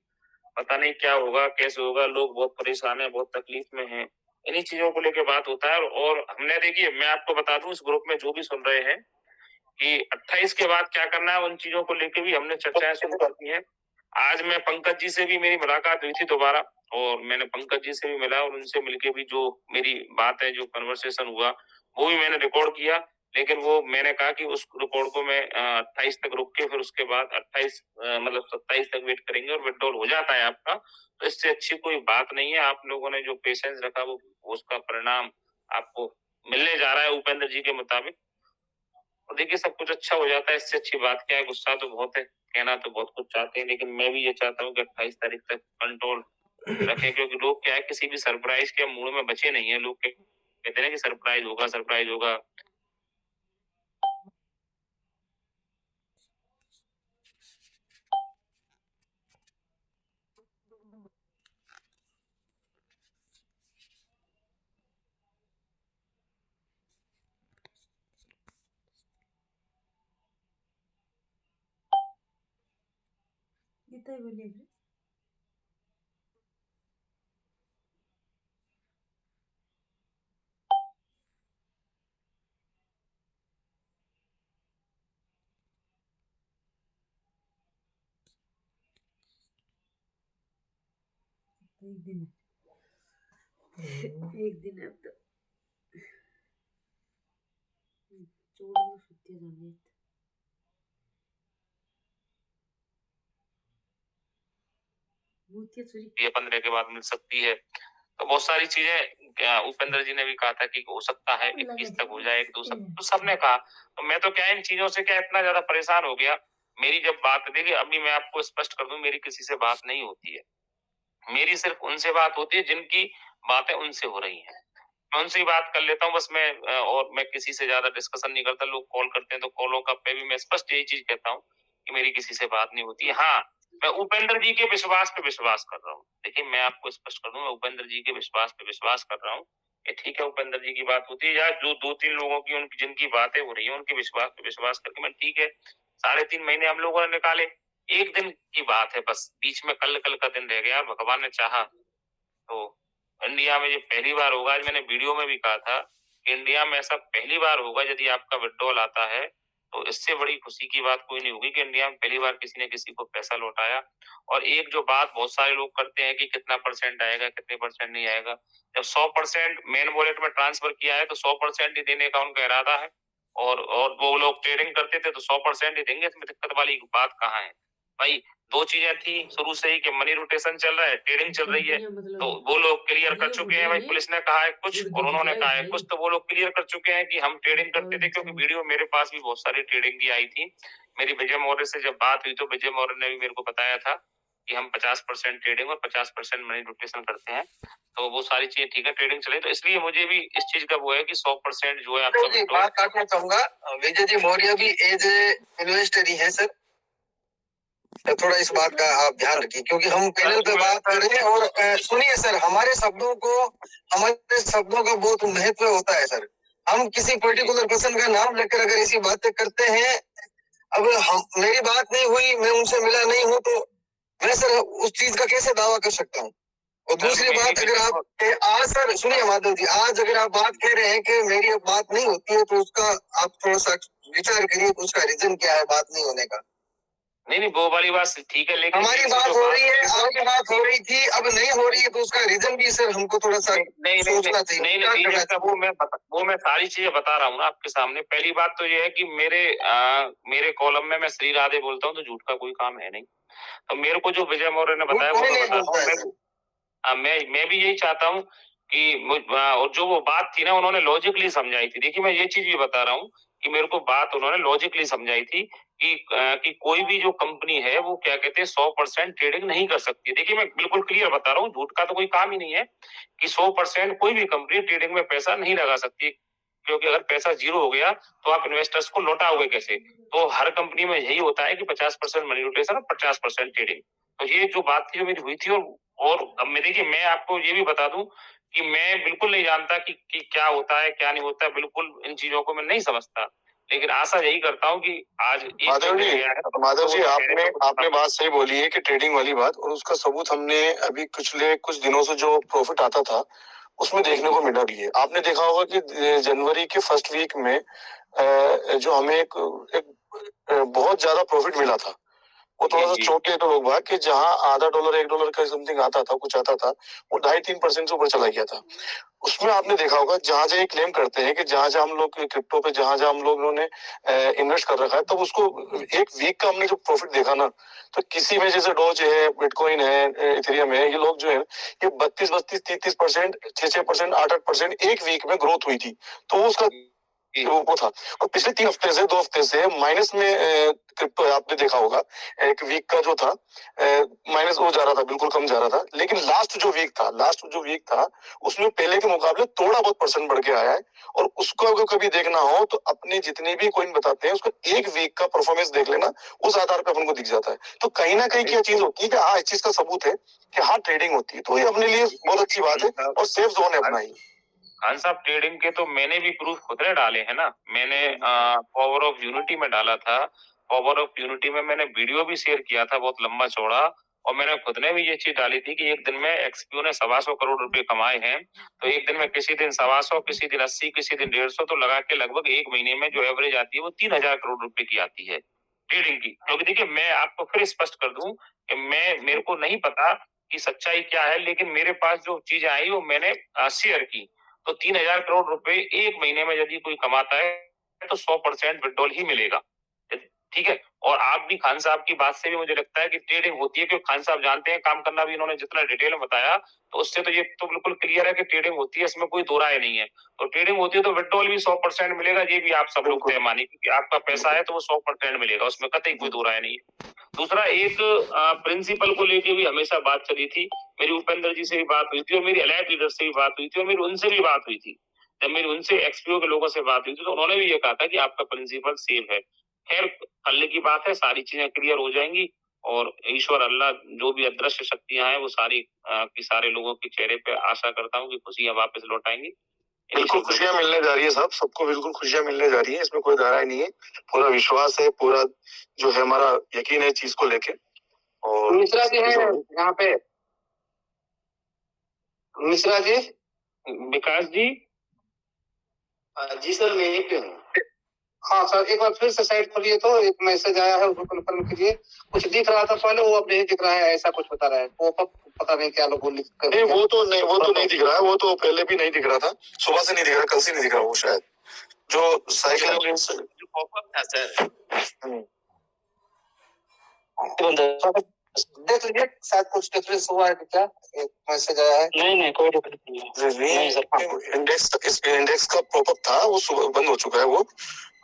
पता नहीं क्या होगा, कैसे होगा, लोग बहुत परेशान है, बहुत तकलीफ में हैं। इन्हीं चीजों को लेके बात होता है। और हमने, देखिए मैं आपको बता दूं, इस ग्रुप में जो भी सुन रहे हैं कि 28 के बाद क्या करना है, उन चीजों को लेके भी हमने चर्चाएं शुरू कर दी हैं। आज मैं पंकज जी से भी मेरी मुलाकात हुई थी दोबारा, और मैंने पंकज जी से भी मिला, और उनसे मिलके भी जो मेरी बात है, जो कन्वर्सेशन हुआ, वो भी मैंने रिकॉर्ड किया। लेकिन वो मैंने कहा कि उस रिकॉर्ड को मैं 28 तक रोक के फिर उसके बाद 28 मतलब 27 तक वेट करेंगे, और विड्रॉल हो जाता है आपका। तो इससे अच्छी कोई बात नहीं है। आप लोगों ने जो पेशेंस रखा, वो उसका परिणाम आपको मिलने जा रहा है उपेंद्र जी के मुताबिक। तो देखिए, सब कुछ अच्छा हो जाता है, इससे अच्छी बात क्या है। गुस्सा तो बहुत है, कहना तो बहुत कुछ चाहते हैं, लेकिन मैं भी ये चाहता हूँ कि 28 तारीख तक कंट्रोल रखें, क्योंकि लोग क्या है, किसी भी सरप्राइज के मूड में बचे नहीं है। लोग कहते हैं कि सरप्राइज होगा, सरप्राइज होगा।
इतना बोलिए। एक दिन है अब तो चोड़ सुत्ती जाने
ये 15 के बाद मिल सकती है। तो बहुत सारी चीजें उपेंद्र जी ने भी कहा था कि हो सकता है 21 तक हो जाए, 1-2 तो सबने कहा। तो मैं तो क्या इन चीजों से क्या इतना ज्यादा परेशान हो गया। मेरी जब बात देखिए, अभी मैं आपको स्पष्ट कर दूं, मेरी किसी से बात नहीं होती है। मेरी सिर्फ उनसे बात होती है जिनकी बातें उनसे हो रही हैं। मैं उनसे ही बात कर लेता हूँ बस। और मैं किसी से ज्यादा डिस्कशन नहीं करता। लोग कॉल करते हैं तो कॉलों का पे भी मैं स्पष्ट यही चीज कहता हूँ कि मेरी किसी से बात नहीं होती। हाँ, मैं उपेंद्र जी के विश्वास पे विश्वास कर रहा हूँ। देखिए, मैं आपको स्पष्ट कर दूं, मैं उपेंद्र जी के विश्वास पे विश्वास कर रहा हूँ कि ठीक है, उपेंद्र जी की बात होती है, या जो 2-3 लोगों की उनकी जिनकी बातें हो रही है उनके विश्वास पे विश्वास करके मैं ठीक है, 3.5 महीने हम लोगों ने निकाले। एक दिन की बात है बस, बीच में कल का दिन रह गया। भगवान ने चाहा तो इंडिया में ये पहली बार होगा। आज मैंने वीडियो में भी कहा था कि इंडिया में ऐसा पहली बार होगा, यदि आपका विड्रॉल आता है तो इससे बड़ी खुशी की बात कोई नहीं होगी कि इंडिया में पहली बार किसी ने किसी को पैसा लौटाया। और एक जो बात बहुत सारे लोग करते हैं कि कितना परसेंट आएगा, कितने परसेंट नहीं आएगा। जब 100% मेन वॉलेट में ट्रांसफर किया है तो 100% ही देने का उनका इरादा है। और वो लोग ट्रेडिंग करते थे तो 100% ही देंगे। इसमें दिक्कत वाली बात कहाँ है भाई? 2 चीजें थी शुरू से ही कि मनी रोटेशन चल रहा है, ट्रेडिंग चल रही है। तो वो लोग क्लियर कर चुके हैं भाई। पुलिस ने कहा है कुछ और उन्होंने कहा है कुछ, तो वो लोग क्लियर कर चुके हैं कि हम ट्रेडिंग करते थे। क्योंकि वीडियो मेरे पास भी बहुत सारी ट्रेडिंग की आई थी। मेरी विजय मौर्य से जब बात हुई तो विजय मौर्य ने भी मेरे को बताया था कि हम 50% ट्रेडिंग और 50% मनी रोटेशन करते हैं। तो वो सारी चीजें ठीक है, ट्रेडिंग चले। तो इसलिए मुझे भी इस चीज का वो है कि 100% जो है आपका
जी, बात काटना चाहूंगा। विजय जी मौर्य भी एज ए इन्वेस्टर ही है सर। तो थोड़ा इस बात का आप ध्यान रखिए, क्योंकि हम पैनल पे बात कर रहे हैं। और सुनिए सर, हमारे शब्दों का बहुत महत्व होता है सर। हम किसी पर्टिकुलर पर्सन का नाम लेकर अगर ऐसी बातें करते हैं, अब मेरी बात नहीं हुई, मैं उनसे मिला नहीं हूँ, तो मैं सर उस चीज का कैसे दावा कर सकता हूँ? और दूसरी बात, अगर आप आज सर सुनिए माधव जी, आज अगर आप बात कह रहे हैं कि मेरी अब बात नहीं होती है, तो उसका आप थोड़ा सा विचार करिए, उसका रीजन क्या है बात नहीं होने का।
नहीं, वो वाली बात ठीक है, लेकिन
हमारी बात हो रही है, आपकी बात हो रही थी, अब नहीं हो रही है, तो उसका रीजन भी सर हमको थोड़ा सा सोचना चाहिए।
वो मैं सारी चीजें बता रहा हूँ ना आपके सामने। पहली बात तो ये है कि मेरे कॉलम में मैं श्री राधे बोलता हूँ, तो झूठ का कोई काम है नहीं। तो मेरे को जो विजय मौर्य ने बताया वो मैं बता रहा हूँ। मैं भी यही चाहता हूँ कि और जो वो बात थी ना, उन्होंने लॉजिकली समझाई थी। देखिए, मैं ये चीज भी बता रहा हूँ कि मेरे को बात उन्होंने लॉजिकली समझाई थी कि कोई भी जो कंपनी है वो क्या कहते हैं 100% ट्रेडिंग नहीं कर सकती। देखिए, मैं बिल्कुल क्लियर बता रहा हूँ, झूठ का तो कोई काम ही नहीं है कि 100% कोई भी कंपनी ट्रेडिंग में पैसा नहीं लगा सकती। क्योंकि अगर पैसा जीरो हो गया तो आप इन्वेस्टर्स को लौटाओगे कैसे? तो हर कंपनी में यही होता है कि 50% मनी रोटेशन और 50% ट्रेडिंग। तो ये जो बात थी जो मेरी हुई थी। और अब मैं देखिए, मैं आपको ये भी बता दूं कि मैं बिल्कुल नहीं जानता कि क्या होता है क्या नहीं होता है। बिल्कुल इन चीजों को मैं नहीं समझता, लेकिन आशा यही करता हूँ कि आज
माधव जी आपने बात सही बोली है कि ट्रेडिंग वाली बात, और उसका सबूत हमने अभी पिछले कुछ दिनों से जो प्रॉफिट आता था उसमें देखने को मिला भी है। आपने देखा होगा कि जनवरी के फर्स्ट वीक में जो हमें एक बहुत ज्यादा प्रॉफिट मिला था, वो थोड़ा सा चौंके तो लोग कि जहां आधा डॉलर $1 का समथिंग आता था, कुछ आता था, वो 2.5-3% से ऊपर चला गया था। उसमें आपने देखा होगा जहां जहां क्लेम करते हैं कि जहां जहां हम लोग क्रिप्टो पे जहां जहां हम लोगों ने इन्वेस्ट कर रखा है, तब उसको एक वीक का हमने जो प्रॉफिट देखा ना, तो किसी में जैसे डॉज है, बिटकॉइन है, इथेरियम है, ये लोग जो है ये 32-32, 33%, 6-6%, 8-8% एक वीक में ग्रोथ हुई थी। तो उसका वो था। और पिछले 2 हफ्ते से माइनस में क्रिप्टो है। आपने देखा होगा एक वीक का जो था माइनस वो जा रहा था, बिल्कुल कम जा रहा था। लेकिन लास्ट जो वीक था उसमें पहले के मुकाबले थोड़ा बहुत % बढ़ के आया है। और उसको अगर कभी देखना हो तो अपने जितने भी कॉइन बताते हैं उसको एक वीक का परफॉर्मेंस देख लेना, उस आधार पर अपन को दिख जाता है। तो कहीं ना कहीं क्या चीज होती है कि हाँ, इस चीज का सबूत है कि हाँ ट्रेडिंग होती है। तो ये अपने लिए बहुत अच्छी बात है और सेफ जोन है अपना ही।
खान साहब, ट्रेडिंग के तो मैंने भी प्रूफ खुद ने डाले हैं ना। मैंने पावर ऑफ यूनिटी में डाला था। पावर ऑफ यूनिटी में मैंने वीडियो भी शेयर किया था बहुत लंबा चौड़ा। और मैंने खुद ने भी ये चीज डाली थी कि एक दिन में एक्सक्यू ने 125 करोड़ रुपए कमाए हैं। तो एक दिन में किसी दिन 125, किसी दिन 80, किसी दिन 150, तो लगा के लगभग एक महीने में जो एवरेज आती है वो 3000 करोड़ रुपए की आती है ट्रेडिंग की। क्योंकि देखिए, मैं आपको फिर स्पष्ट कर दूं कि मेरे को नहीं पता कि सच्चाई क्या है, लेकिन मेरे पास जो चीजें आई वो मैंने शेयर की। तो 3,000 करोड़ रुपए एक महीने में यदि कोई कमाता है तो 100% विड्रॉल ही मिलेगा। ठीक है। और आप भी खान साहब की बात से भी मुझे लगता है कि ट्रेडिंग होती है, क्योंकि खान साहब जानते हैं काम करना भी, इन्होंने जितना डिटेल में बताया तो उससे तो ये तो बिल्कुल क्लियर है कि ट्रेडिंग होती है, इसमें कोई दो राय नहीं है। तो ट्रेडिंग होती है तो विड्रॉल भी 100% मिलेगा, ये भी आप सब लोग तय मानिए, क्योंकि आपका पैसा है तो वो 100% मिलेगा, उसमें कतई कोई दो राय नहीं है। दूसरा, एक प्रिंसिपल को लेके भी हमेशा बात चली थी, मेरी उपेंद्र जी से भी बात हुई थी और मेरी एलाइट लीडर से भी बात हुई थी और मेरी उनसे भी बात हुई थी। जब मेरी उनसे एक्सपीओ के लोगों से बात हुई थी तो उन्होंने भी ये कहा था कि आपका प्रिंसिपल सेफ है। खैर, कल की बात है, सारी चीजें क्लियर हो जाएंगी और ईश्वर अल्लाह जो भी अदृश्य शक्तियां हैं वो सारी की सारे लोगों के चेहरे पे आशा करता हूँ कि खुशियां वापस लौट आएंगी।
बिल्कुल खुशियां मिलने जा रही है साहब, सबको बिल्कुल खुशियां मिलने जा रही है, इसमें कोई धारा नहीं है। पूरा विश्वास है, पूरा जो है हमारा यकीन है चीज को लेके। और
मिश्रा जी है यहाँ पे, मिश्रा जी,
विकास जी।
जी सर, मैं यहीं पे हूँ। हाँ सर, एक बार फिर से साइट खोलिए तो एक मैसेज आया है, उसको कंफर्म कीजिए। कुछ दिख रहा था पहले, वो अब नहीं दिख रहा है, ऐसा कुछ बता रहा है। वो पता नहीं क्या लोग लिख कर।
नहीं, वो तो नहीं दिख रहा है, वो तो पहले भी नहीं दिख रहा था, सुबह से नहीं दिख रहा, कल से नहीं दिख रहा वो शायद जो साइकिल
जो पॉपअप था सर। देख लीजिए, शायद कुछ डिफरेंस हुआ है क्या, एक मैसेज आया है।
नहीं कोई डिफरेंस नहीं।
इंडेक्स का पॉपअप था, वो सुबह बंद हो चुका है वो,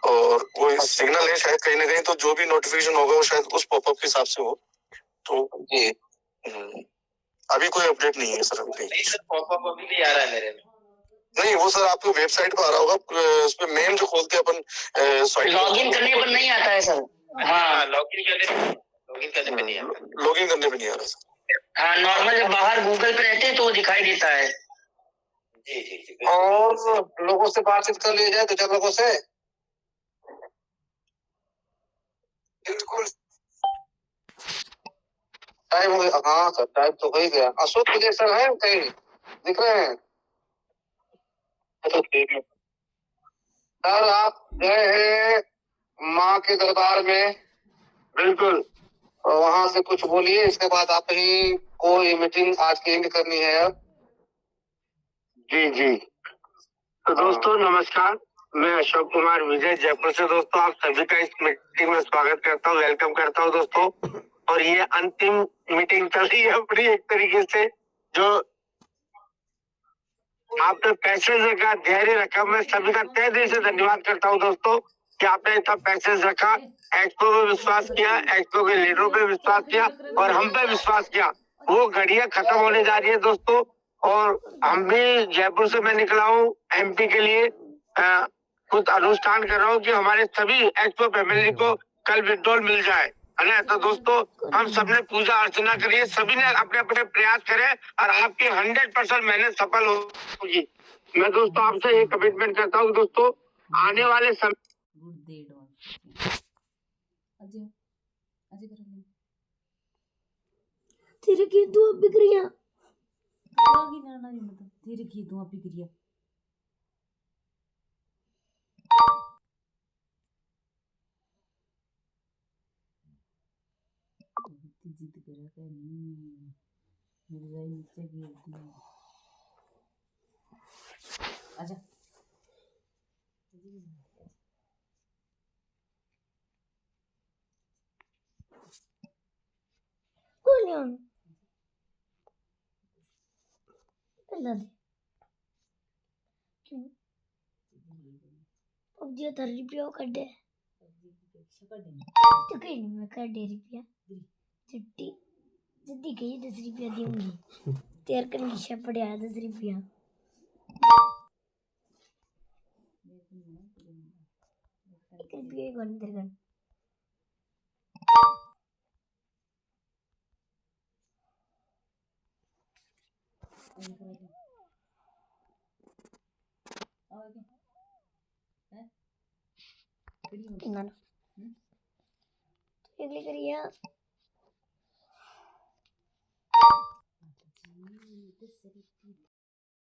और वो सिग्नल है शायद कहीं ना कहीं, तो जो भी नोटिफिकेशन होगा वो शायद उस पॉपअप के हिसाब से हो। तो जी अभी कोई अपडेट नहीं है सर।
नहीं सर, पॉपअप अभी नहीं आ रहा है मेरे में।
नहीं, वो सर आपको वेबसाइट पर आ रहा होगा, उस पे मेन जो खोलते हैं अपन
लॉगिन करने पर नहीं आता है सर।
हाँ, लॉगिन करने पे नहीं आता।
लॉगिन करने पे नहीं आ रहा सर।
हाँ, नॉर्मल जब बाहर गूगल पे रहते हैं तो वो दिखाई देता है।
जी। और लोगों से बातचीत कर लिया जाए तो 4 लोगों से बिल्कुल टाइम हो गया। हाँ सर, टाइम तो हो ही गया। अशोक विजय सर है कहीं दिख रहे हैं? तो ठीक है सर, आप गए हैं माँ के दरबार में,
बिल्कुल,
और वहां से कुछ बोलिए, इसके बाद आप ही को ये मीटिंग आज की एंड करनी है अब।
जी। तो दोस्तों नमस्कार, मैं अशोक कुमार विजय जयपुर से। दोस्तों आप सभी का इस मीटिंग में स्वागत करता हूँ, वेलकम करता हूँ दोस्तों। और ये अंतिम मीटिंग चल रही है अपनी एक तरीके से, जो आपने पैसेज रखा, धैर्य रखा, मैं सभी का तहे दिल से धन्यवाद करता हूँ दोस्तों कि आपने इतना पैसेज रखा, एक्सपो पे विश्वास किया, एक्सपो के लीडरों पे विश्वास किया और हम पे विश्वास किया। वो घड़ियां खत्म होने जा रही है दोस्तों, और हम भी जयपुर से मैं निकला हूँ एमपी के लिए, कुछ अनुष्ठान कर रहा हूँ कि हमारे सभी एक्सपो फैमिली को कल विड्रॉल मिल जाए, है ना। तो दोस्तों हम सबने पूजा अर्चना करिए, सभी ने अपने अपने प्रयास करें और आपकी 100% मेहनत सफल होगी। मैं दोस्तों आपसे ये कमिटमेंट करता हूँ दोस्तों, आने वाले समय
जिद करा कर मेरे भाई नीचे गिर दी। आजा
पबजी 30 रुपया कटे तो कहीं मैं कटे रुपया चिट्टी जिद्दी कही 10 रुपया दूंगी तेरे कंडीशन पड़े 10 रुपया कौन तेरे कन ना अगली करिए